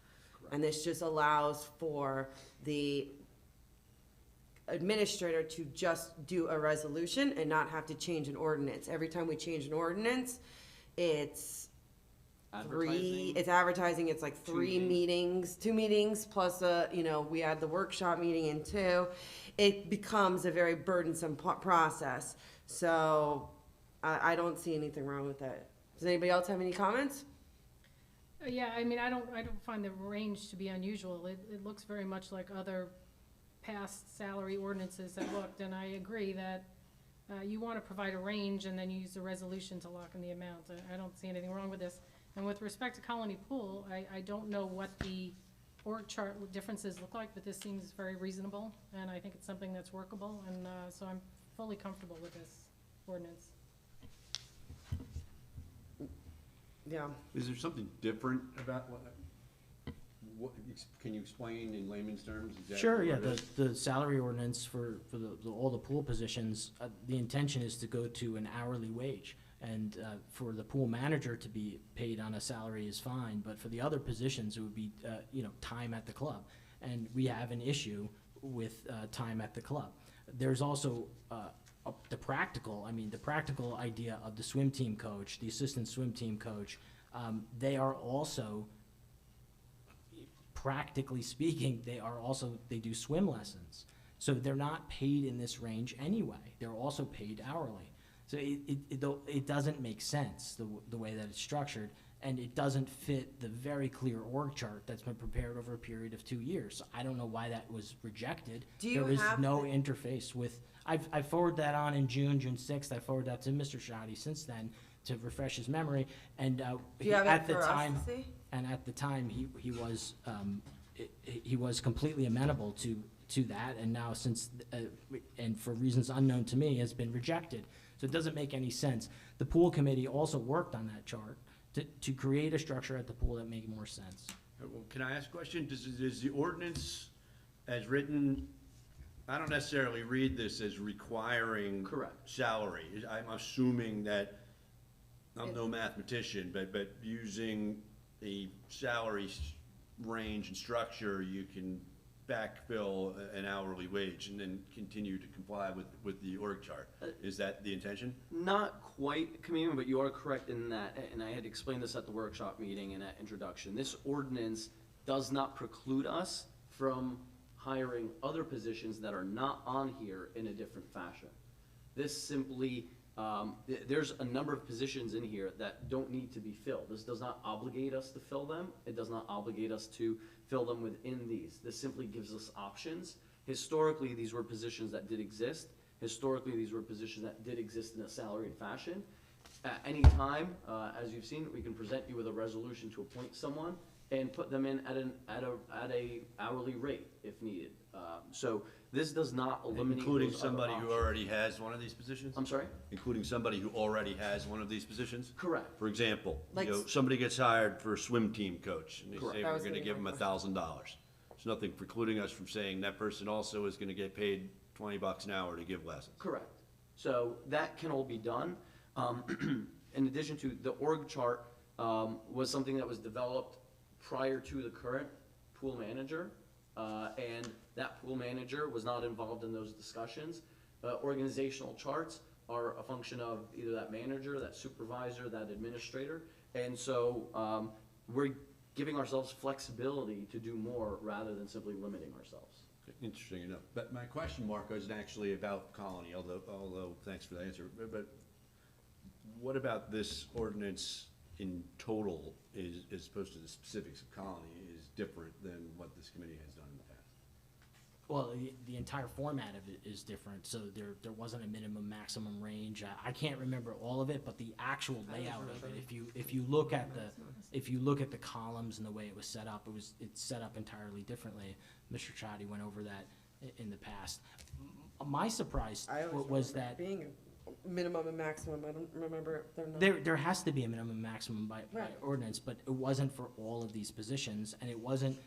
And this just allows for the administrator to just do a resolution and not have to change an ordinance. Every time we change an ordinance, it's advertising, it's like two meetings plus we add the workshop meeting in too. It becomes a very burdensome process. So I don't see anything wrong with that. Does anybody else have any comments?
Yeah, I mean, I don't find the range to be unusual. It looks very much like other past salary ordinances that looked, and I agree that you want to provide a range and then you use a resolution to lock in the amount. I don't see anything wrong with this. And with respect to Colony Pool, I don't know what the org chart differences look like, but this seems very reasonable, and I think it's something that's workable, and so I'm fully comfortable with this ordinance.
Yeah.
Is there something different about what can you explain in layman's terms exactly?
Sure, yeah,
what it is?
the salary ordinance for all the pool positions, the intention is to go to an hourly wage. And for the pool manager to be paid on a salary is fine, but for the other positions, it would be, time at the club. And we have an issue with time at the club. There's also the practical idea of the swim team coach, the assistant swim team coach. They are also, practically speaking, they do swim lessons. So they're not paid in this range anyway. They're also paid hourly. So it doesn't make sense the way that it's structured, and it doesn't fit the very clear org chart that's been prepared over a period of 2 years. So I don't know why that was rejected. There is no interface with. I forwarded that on in June 6th. I forwarded that to Mr. Shoddy since then to refresh his memory. And at the time, he was completely amenable to that, and now since and for reasons unknown to me has been rejected. So it doesn't make any sense. The pool committee also worked on that chart to create a structure at the pool that made more sense.
Well, can I ask a question? Does the ordinance as written, I don't necessarily read this as requiring
Correct.
salary. I'm assuming that, I'm no mathematician, but using a salary range and structure, you can backfill an hourly wage and then continue to comply with the org chart. Is that the intention?
Not quite, Camille, but you are correct in that, and I had explained this at the workshop meeting and at introduction. This ordinance does not preclude us from hiring other positions that are not on here in a different fashion. This simply, there's a number of positions in here that don't need to be filled. This does not obligate us to fill them. It does not obligate us to fill them within these. This simply gives us options. Historically, these were positions that did exist. Historically, these were positions that did exist in a salaried fashion. At any time, as you've seen, we can present you with a resolution to appoint someone and put them in at a hourly rate if needed. So this does not eliminate
Including
those other
somebody who
options.
already has one of these positions?
I'm sorry?
Including somebody who already has one of these positions?
Correct.
For example,
Like
somebody gets hired for a swim team coach, and they
Correct.
say
That
we're
was
gonna
gonna
give
be
them
my
$1,000. There's nothing precluding us from saying that person also is gonna get paid $20 an hour to give lessons.
Correct. So that can all be done. In addition to, the org chart was something that was developed prior to the current pool manager, and that pool manager was not involved in those discussions. Organizational charts are a function of either that manager, that supervisor, that administrator, and so we're giving ourselves flexibility to do more rather than simply limiting ourselves.
Interesting enough. But my question, Marco, isn't actually about Colony, although thanks for the answer. But what about this ordinance in total as opposed to the specifics of Colony is different than what this committee has done in the past?
Well, the entire format of it is different, so there wasn't a minimum maximum range. I can't remember all of it, but the actual layout of it, if you look at the columns and the way it was set up, it's set up entirely differently. Mr. Chadi went over that in the past. My surprise
I always
was
remember
that
being a minimum and maximum. I don't remember if they're not.
there has to be a minimum and maximum by
Right.
ordinance, but it wasn't for all of these positions, and it wasn't,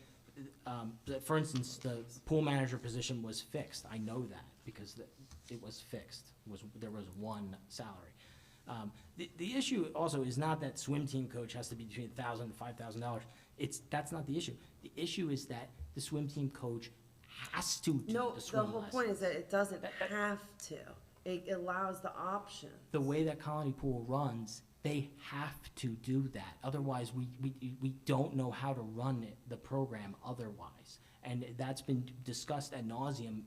for instance, the pool manager position was fixed. I know that, because it was fixed, there was one salary. The issue also is not that swim team coach has to be between $1,000 and $5,000. That's not the issue. The issue is that the swim team coach has to do
No,
the
the
swim
whole
lessons.
point is that it doesn't have to. It allows the option.
The way that Colony Pool runs, they have to do that. Otherwise, we don't know how to run the program otherwise. And that's been discussed ad nauseum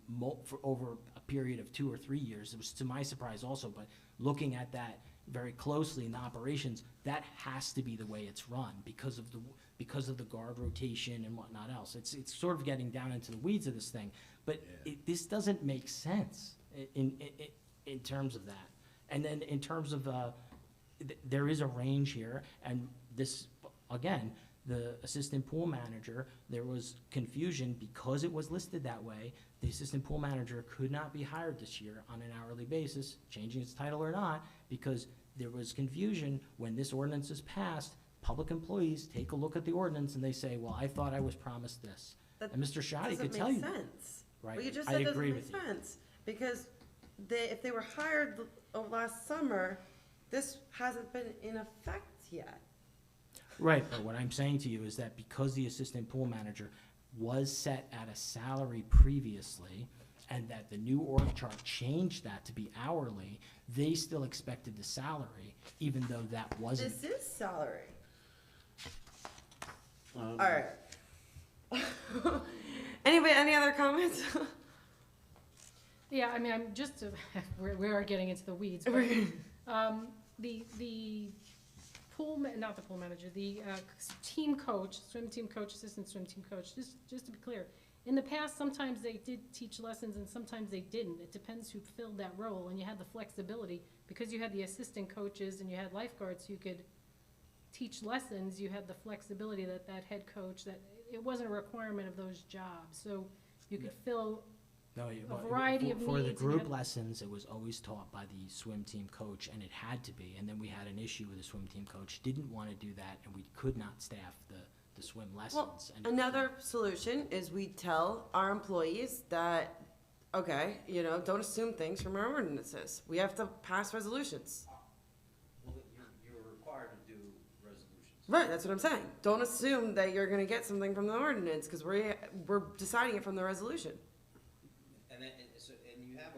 for over a period of 2 or 3 years. It was to my surprise also, but looking at that very closely in the operations, that has to be the way it's run because of the guard rotation and whatnot else. It's sort of getting down into the weeds of this thing, but this doesn't make sense in terms of that. And then in terms of, there is a range here, and this, again, the assistant pool manager, there was confusion because it was listed that way. The assistant pool manager could not be hired this year on an hourly basis, changing its title or not, because there was confusion when this ordinance is passed. Public employees take a look at the ordinance and they say, well, I thought I was promised this.
That
And Mr. Shoddy could
doesn't
tell
make
you that.
sense.
Right,
What you just
I
said doesn't
agree
make
with you.
sense, because if they were hired last summer, this hasn't been in effect yet.
Right, but what I'm saying to you is that because the assistant pool manager was set at a salary previously, and that the new org chart changed that to be hourly, they still expected the salary, even though that wasn't.
This is salary. All right. Anybody, any other comments?
Yeah, I mean, I'm just, we are getting into the weeds, but, the pool, not the pool manager, the, team coach, swim team coach, assistant swim team coach, just to be clear, in the past, sometimes they did teach lessons and sometimes they didn't. It depends who filled that role, and you had the flexibility, because you had the assistant coaches and you had lifeguards who could teach lessons, you had the flexibility that head coach, that it wasn't a requirement of those jobs, so you could fill
No,
a variety of
for the
needs and
group
had-
lessons, it was always taught by the swim team coach, and it had to be. And then we had an issue with the swim team coach, didn't want to do that, and we could not staff the swim
Well,
lessons. And
another solution is we tell our employees that, okay, don't assume things from our ordinances. We have to pass resolutions.
Well, you're required to do resolutions.
Right, that's what I'm saying. Don't assume that you're gonna get something from the ordinance, because we're deciding it from the resolution.
And then, and you have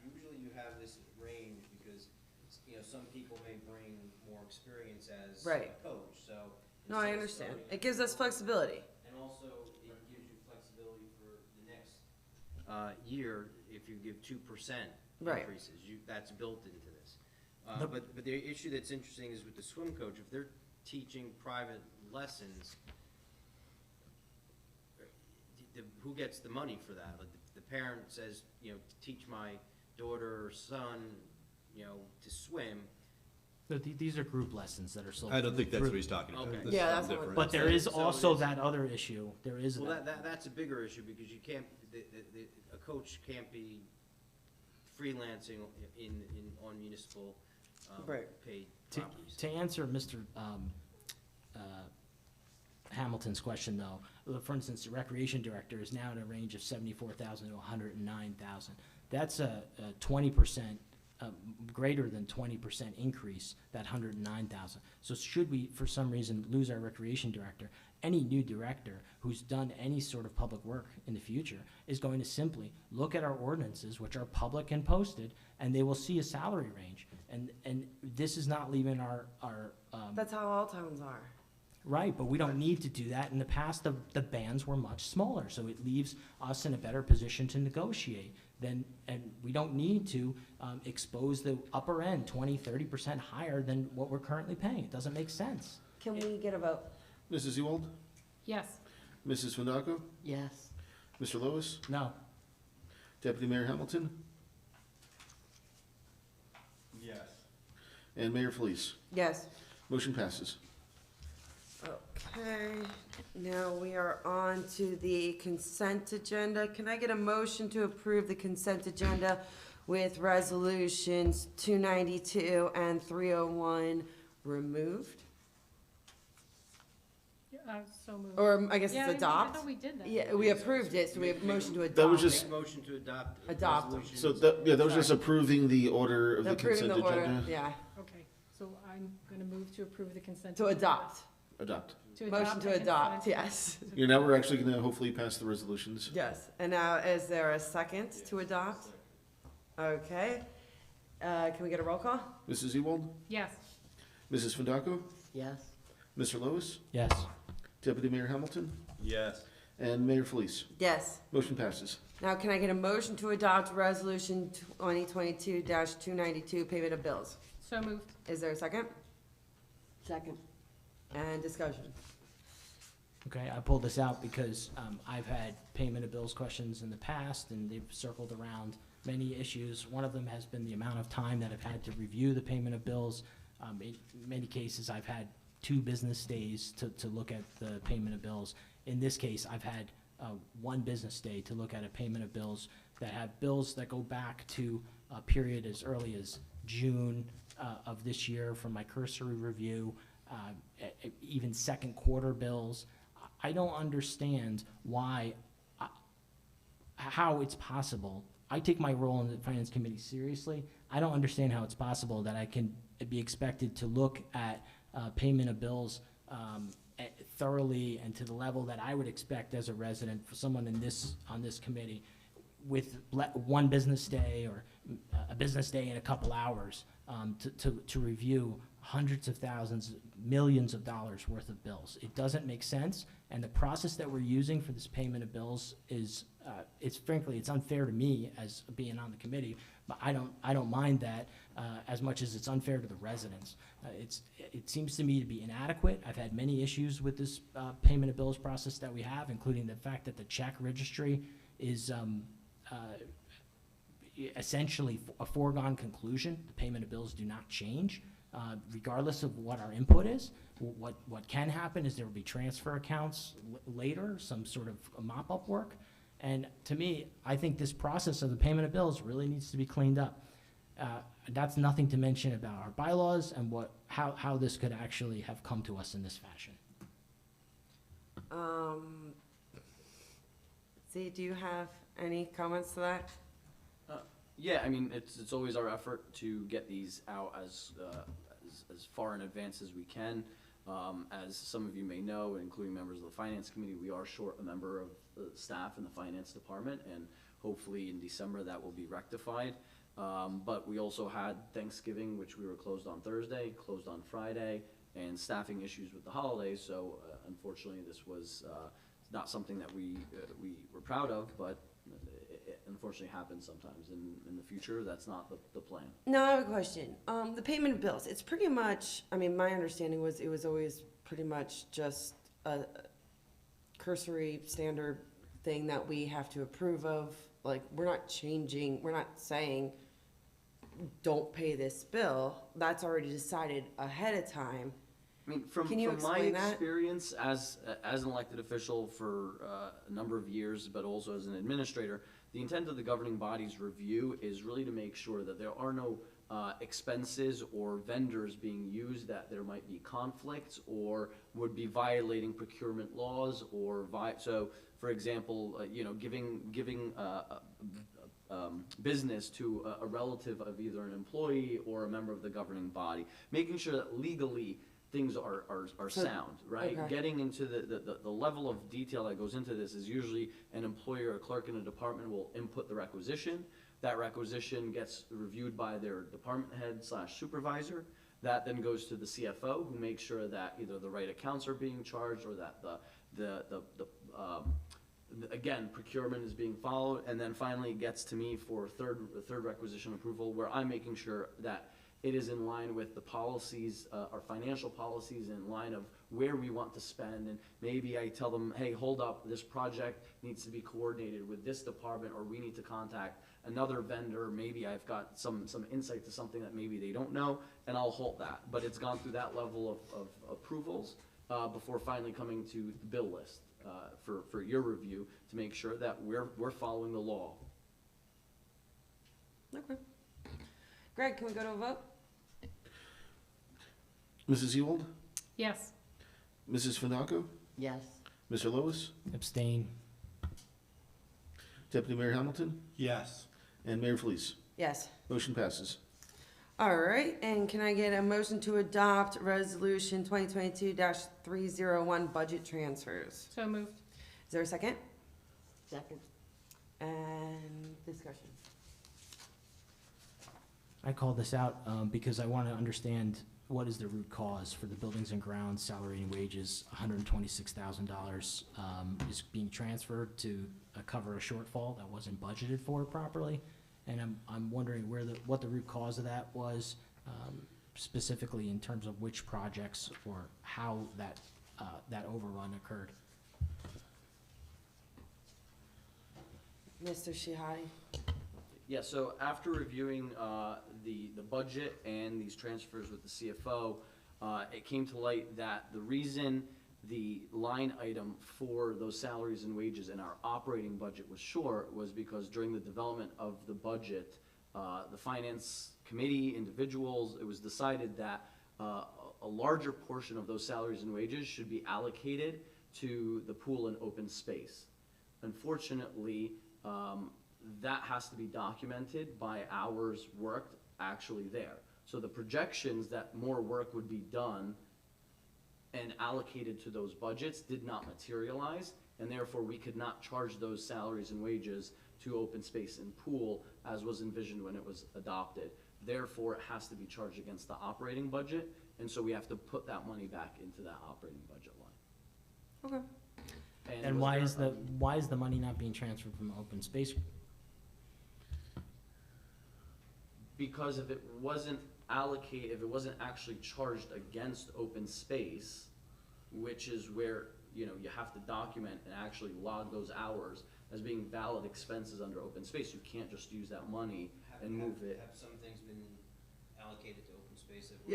usually you have this range because, some people may bring more experience as
Right.
a coach, so.
No, I
instead of
understand.
starting
It gives us flexibility.
And also, it gives you flexibility for the next, year, if you give 2%
Right.
increases, that's built into this.
The-
But the issue that's interesting is with the swim coach, if they're teaching private lessons, who gets the money for that? Like, the parent says, teach my daughter or son, to swim.
these are group lessons that are sold.
I don't think that's
through-
what he's talking about.
Okay.
This is
Yeah,
something
that's what
different.
But there is
So
also
it's-
that other issue. There is
Well,
that.
that's a bigger issue because you can't, a coach can't be freelancing on municipal,
Right.
paid
To
properties.
to answer Mr. Hamilton's question, though, for instance, the recreation director is now in a range of 74,000 to 109,000. That's a 20%, greater than 20% increase, that 109,000. So should we, for some reason, lose our recreation director, any new director who's done any sort of public work in the future is going to simply look at our ordinances, which are public and posted, and they will see a salary range. And this is not leaving our
That's how all towns are.
right, but we don't need to do that. In the past, the bands were much smaller, so it leaves us in a better position to negotiate. And we don't need to expose the upper end 20, 30% higher than what we're currently paying. It doesn't make sense.
Can we get a vote?
Mrs. Ewald,
Yes,
Mrs. Fundaco,
Yes.
Mr. Lois,
No,
Deputy Mayor Hamilton,
Yes.
and Mayor Felice.
Yes.
Motion passes.
Okay, now we are on to the consent agenda. Can I get a motion to approve the consent agenda with resolutions 292 and 301 removed?
So moved.
Or I guess
Yeah,
it's adopt?
I thought we did that.
Yeah, we approved it, so we have a motion to adopt.
That was just-
Make a motion to adopt.
Adopt.
resolutions.
So that, yeah, that was just approving the order of the
Approving
consent
the order,
agenda.
yeah,
Okay, so I'm gonna move to approve the consent.
to
agenda.
adopt.
Adopt.
To
Motion
adopt
to
the
adopt,
consent.
yes.
Yeah, now we're actually gonna hopefully pass the resolutions.
Yes, and now is there a second to adopt? Okay, can we get a roll call?
Mrs. Ewald?
Yes,
Mrs. Fundaco?
Yes,
Mr. Lois?
Yes.
Deputy Mayor Hamilton?
Yes.
And Mayor Felice?
Yes.
Motion passes.
Now can I get a motion to adopt resolution 2022-292, payment of bills?
so moved.
Is there a second?
second.
And discussion.
Okay, I pulled this out because I've had payment of bills questions in the past, and they've circled around many issues. One of them has been the amount of time that I've had to review the payment of bills. In many cases, I've had 2 business days to look at the payment of bills. In this case, I've had 1 business day to look at a payment of bills that have bills that go back to a period as early as June of this year from my cursory review, even second quarter bills. I don't understand how it's possible. I take my role in the Finance Committee seriously. I don't understand how it's possible that I can be expected to look at payment of bills thoroughly and to the level that I would expect as a resident for someone on this committee with 1 business day or a business day in a couple hours to review hundreds of thousands, millions of dollars worth of bills. It doesn't make sense, and the process that we're using for this payment of bills is, it's frankly, it's unfair to me as being on the committee, but I don't mind that as much as it's unfair to the residents. It seems to me to be inadequate. I've had many issues with this payment of bills process that we have, including the fact that the check registry is essentially a foregone conclusion. The payment of bills do not change, regardless of what our input is. What can happen is there will be transfer accounts later, some sort of mop-up work. And to me, I think this process of the payment of bills really needs to be cleaned up. That's nothing to mention about our bylaws and how this could actually have come to us in this fashion.
Z, do you have any comments to that?
Yeah, I mean, it's always our effort to get these out as far in advance as we can. As some of you may know, including members of the Finance Committee, we are short a member of the staff in the Finance Department, and hopefully in December that will be rectified. But we also had Thanksgiving, which we were closed on Thursday, closed on Friday, and staffing issues with the holidays. So unfortunately, this was not something that we were proud of, but it unfortunately happens sometimes. In the future, that's not the plan.
No, I have a question. The payment of bills, it's pretty much, I mean, my understanding was it was always pretty much just a cursory standard thing that we have to approve of. Like, we're not saying, don't pay this bill. That's already decided ahead of time.
I mean, from
Can you
my
explain that?
experience as an elected official for a number of years, but also as an administrator, the intent of the governing body's review is really to make sure that there are no expenses or vendors being used that there might be conflicts or would be violating procurement laws or so. For example, giving business to a relative of either an employee or a member of the governing body, making sure that legally things are sound, right?
Okay.
Getting into the level of detail that goes into this is usually an employer or clerk in a department will input the requisition. That requisition gets reviewed by their department head / supervisor. That then goes to the CFO, who makes sure that either the right accounts are being charged or that again, procurement is being followed, and then finally it gets to me for third requisition approval, where I'm making sure that it is in line with the policies, our financial policies, in line of where we want to spend. And maybe I tell them, hey, hold up, this project needs to be coordinated with this department, or we need to contact another vendor. Maybe I've got some insight to something that maybe they don't know, and I'll halt that. But it's gone through that level of approvals. before finally coming to the bill list for your review to make sure that we're following the law.
Okay. Greg, can we go to a vote?
Mrs. Ewald,
Yes.
Mrs. Finaco,
Yes.
Mr. Lois,
Abstain.
Deputy Mayor Hamilton,
Yes.
and Mayor Felice.
Yes.
Motion passes.
All right, and can I get a motion to adopt Resolution 2022-301 budget transfers?
So moved.
Is there a second?
Second.
And discussion.
I called this out because I want to understand what is the root cause for the buildings and grounds salary and wages. $126,000 is being transferred to cover a shortfall that wasn't budgeted for properly. And I'm wondering what the root cause of that was, specifically in terms of which projects or how that overrun occurred.
Mr. Shihadi?
Yeah, so after reviewing the budget and these transfers with the CFO, it came to light that the reason the line item for those salaries and wages in our operating budget was short was because during the development of the budget, the finance committee, individuals, it was decided that a larger portion of those salaries and wages should be allocated to the pool and open space. Unfortunately, that has to be documented by hours worked actually there. So the projections that more work would be done and allocated to those budgets did not materialize, and therefore we could not charge those salaries and wages to open space and pool as was envisioned when it was adopted. Therefore, it has to be charged against the operating budget, and so we have to put that money back into that operating budget line.
Okay.
it
And
was
why is the money not being transferred from open space?
Because if it wasn't allocated, if it wasn't actually charged against open space, which is where, you have to document and actually log those hours as being valid expenses under open space. You can't just use that money and move it.
Have some things been allocated to open space that were?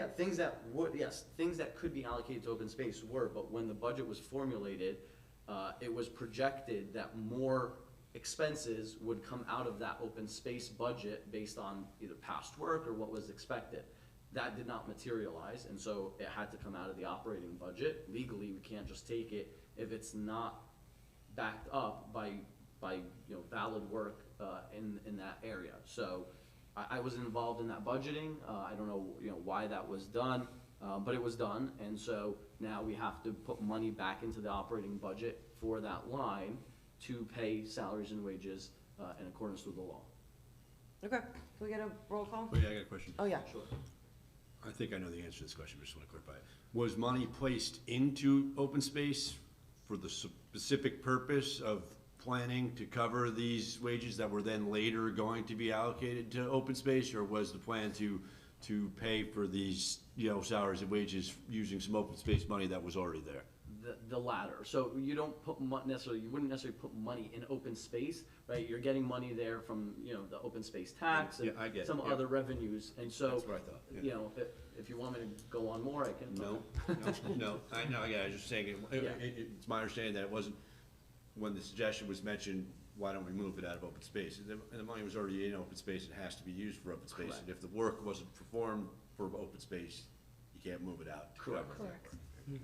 Yeah, things that could be allocated to open space were, but when the budget was formulated, it was projected that more expenses would come out of that open space budget based on either past work or what was expected. That did not materialize, and so it had to come out of the operating budget. Legally, we can't just take it if it's not backed up by valid work in that area. So I wasn't involved in that budgeting. I don't know why that was done, but it was done, and so now we have to put money back into the operating budget for that line to pay salaries and wages in accordance with the law.
Okay, can we get a roll call?
Oh, yeah, I got a question.
Oh, yeah.
Sure.
I think I know the answer to this question, but just want to clarify it. Was money placed into open space for the specific purpose of planning to cover these wages that were then later going to be allocated to open space? Or was the plan to pay for these, salaries and wages using some open space money that was already there?
The latter. So you don't put you wouldn't necessarily put money in open space, right? You're getting money there from, the open space tax and
Yeah, I get it,
some
yeah.
other revenues. And so,
That's what I thought, yeah.
If you want me to go on more, I can.
No, I know, yeah, I was just saying, it's my understanding that it wasn't, when the suggestion was mentioned, why don't we move it out of open space? And the money was already in open space, it has to be used for open space.
Correct.
And if the work wasn't performed for open space, you can't move it out. to
Correct.
cover that
Correct.
work.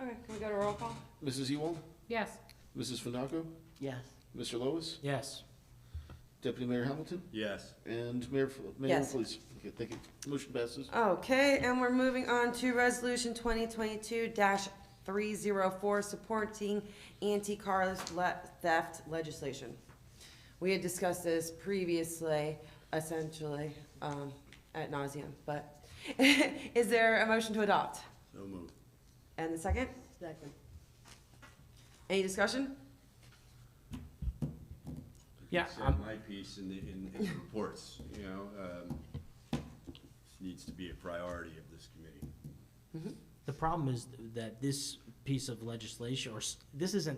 Okay, can we go to roll call?
Mrs. Ewald,
Yes.
Mrs. Finaco,
Yes.
Mr. Lois,
Yes.
Deputy Mayor Hamilton,
Yes.
and Mayor
Yes.
Felice. Okay, thank you. Motion passes.
Okay, and we're moving on to Resolution 2022-304, supporting anti-car theft legislation. We had discussed this previously, essentially, ad nauseum, but is there a motion to adopt?
So moved.
And the second?
Second.
Any discussion?
Yeah,
Said my piece in the reports, needs to be a priority of this committee.
The problem is that this piece of legislation, this isn't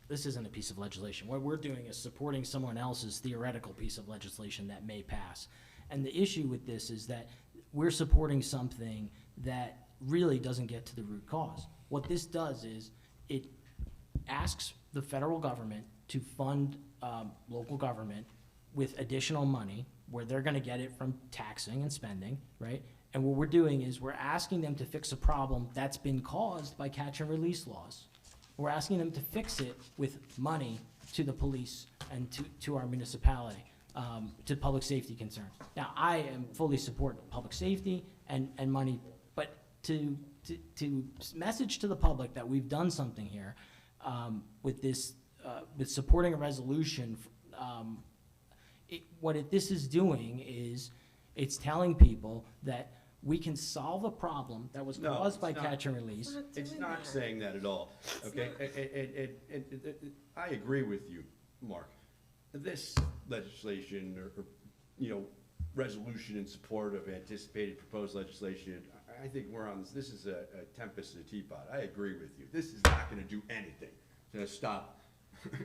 a piece of legislation. What we're doing is supporting someone else's theoretical piece of legislation that may pass. And the issue with this is that we're supporting something that really doesn't get to the root cause. What this does is, it asks the federal government to fund local government with additional money, where they're gonna get it from taxing and spending, right? And what we're doing is, we're asking them to fix a problem that's been caused by catch and release laws. We're asking them to fix it with money to the police and to our municipality, to public safety concerns. Now, I am fully support public safety and money, but to message to the public that we've done something here, with this, with supporting a resolution, this is doing is, it's telling people that we can solve a problem that was
No,
caused by
it's not.
catch and release.
It's not saying that at all, okay? I agree with you, Mark. This legislation or, you know, resolution in support of anticipated proposed legislation, I think we're on, this is a tempest in a teapot. I agree with you. This is not gonna do anything to stop,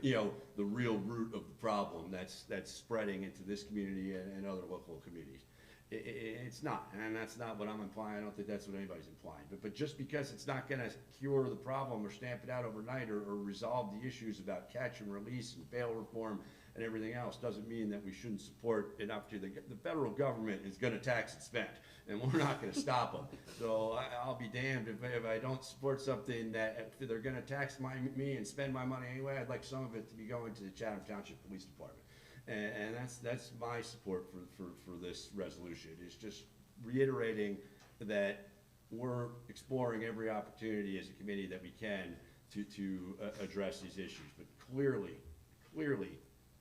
you know, the real root of the problem that's spreading into this community and other local communities. It's not, and that's not what I'm implying. I don't think that's what anybody's implying. But just because it's not gonna cure the problem or stamp it out overnight or resolve the issues about catch and release and bail reform and everything else, doesn't mean that we shouldn't support an opportunity. The federal government is gonna tax and spend, and we're not gonna stop them. So I'll be damned if I don't support something that, if they're gonna tax me and spend my money anyway, I'd like some of it to be going to the Chatham Township Police Department. And that's my support for this resolution, is just reiterating that we're exploring every opportunity as a committee that we can to address these issues. But clearly,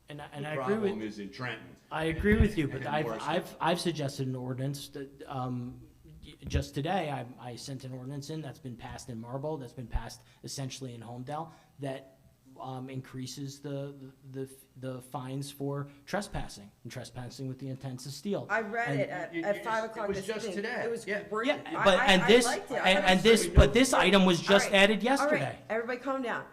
And
the
I agree with.
problem is in Trenton.
I agree with you, but
And worse.
I've suggested an ordinance that, just today, I sent an ordinance in that's been passed in Marlboro, that's been passed essentially in Homedale, that, increases the fines for trespassing, and trespassing with the intent to steal.
I read
And-
it at 5 o'clock
it was
this
just
evening.
today.
It was
Yeah.
great.
Yeah,
I-
but,
I-
and
I
this,
liked it. I thought
and
it
and
was
this,
great.
but this item was just
All right.
added
All
yesterday.
right, everybody calm down.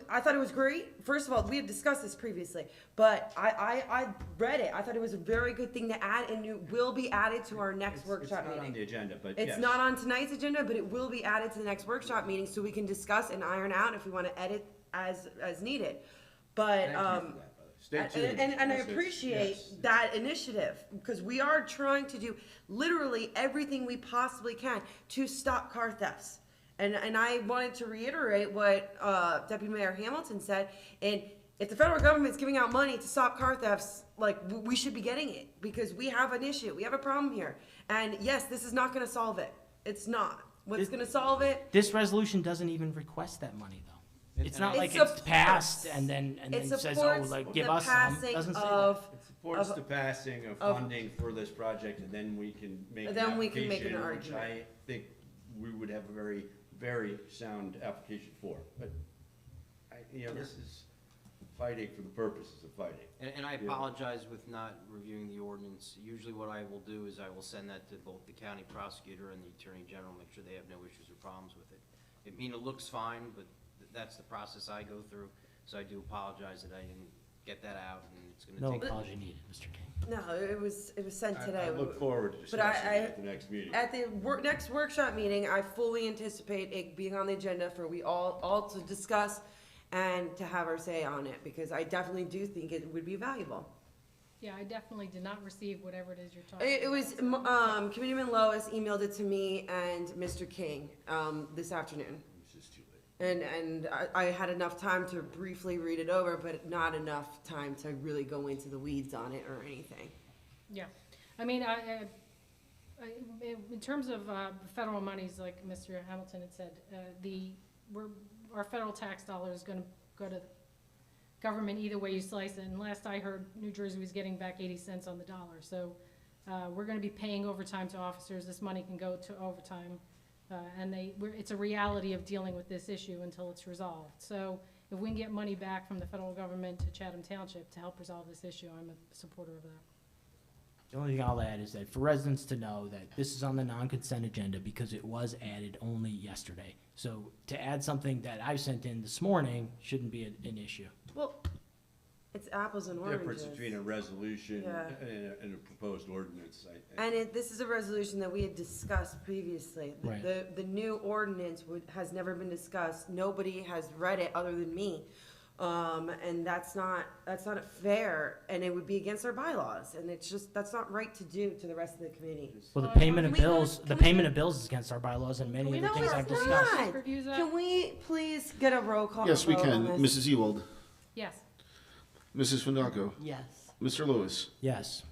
I thought it was great. First of all, we had discussed this previously, but I read it. I thought it was a very good thing to add, and it will be added to our next workshop
It's not on the
meeting.
agenda, but
It's
yes.
not on tonight's agenda, but it will be added to the next workshop meeting, so we can discuss and iron out if we want to edit as needed. But,
Thank you for that, by the way. Stay tuned.
and I
Yes,
appreciate
yes.
that initiative, because we are trying to do literally everything we possibly can to stop car thefts. And I wanted to reiterate what Deputy Mayor Hamilton said, and if the federal government's giving out money to stop car thefts, like, we should be getting it, because we have an issue, we have a problem here. And yes, this is not gonna solve it, it's not. What's gonna solve it?
This resolution doesn't even request that money, though. It's not
It
like it's
supports-
passed and then
It
says, oh,
supports
like, give
the
us some.
passing
Doesn't say that.
of,
It supports
of-
the passing of
of-
funding for this project, and then we can make an
Then we can make an
application, which
argument.
I think we would have a very, very sound application for. But, this is fighting for the purposes of fighting.
And I
Yeah.
apologize with not reviewing the ordinance. Usually what I will do is I will send that to both the county prosecutor and the attorney general, make sure they have no issues or problems with it. It looks fine, but that's the process I go through, so I do apologize that I didn't get that out, and it's
No
gonna take.
apology needed, Mr. King.
no, it was sent today.
I look forward to
But I-
discussing it at the next meeting.
At the next workshop meeting, I fully anticipate it being on the agenda for we all to discuss and to have our say on it, because I definitely do think it would be valuable.
Yeah, I definitely did not receive whatever it is you're talking
It
about.
was, Committeeman Lois emailed it to me and Mr. King, this afternoon.
It's just too late.
And I had enough time to briefly read it over, but not enough time to really go into the weeds on it or anything.
Yeah, I mean, in terms of federal monies, like Mr. Hamilton had said, our federal tax dollar is gonna go to government either way you slice it, and last I heard, New Jersey was getting back 80 cents on the dollar, so we're gonna be paying overtime to officers, this money can go to overtime, and it's a reality of dealing with this issue until it's resolved. So if we can get money back from the federal government to Chatham Township to help resolve this issue, I'm a supporter of that.
The only thing I'll add is that for residents to know that this is on the non-consent agenda because it was added only yesterday. So to add something that I sent in this morning shouldn't be an issue.
Well, It's apples and oranges.
difference between a resolution
Yeah.
and a proposed ordinance. I-
And this is a resolution that we had discussed previously.
Right.
The new ordinance has never been discussed. Nobody has read it other than me. And that's not fair, and it would be against our bylaws, and it's just, that's not right to do to the rest of the committee.
Well, the
Well,
payment of
can we go-
bills, the
can we
payment
go-
of bills is against our bylaws and many
we
of the
know
things
it's
I've
not.
discussed.
God.
Reviews that?
Can we please get a roll call?
Yes, we
vote
can.
on this?
Mrs. Ewald,
Yes.
Mrs. Fundaco,
Yes.
Mr. Lewis,
Yes.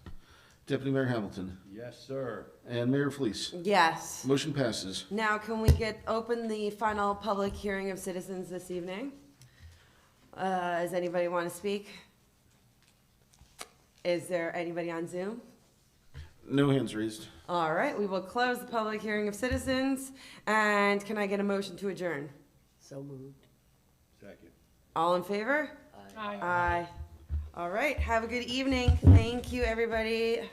Deputy Mayor Hamilton,
Yes, sir.
and Mayor Fleece.
Yes.
Motion passes.
Now, can we open the final public hearing of citizens this evening? Does anybody want to speak? Is there anybody on Zoom?
No hands raised.
All right, we will close the public hearing of citizens, and can I get a motion to adjourn?
So moved.
Second.
All in favor?
Aye.
Aye. All right, have a good evening. Thank you, everybody.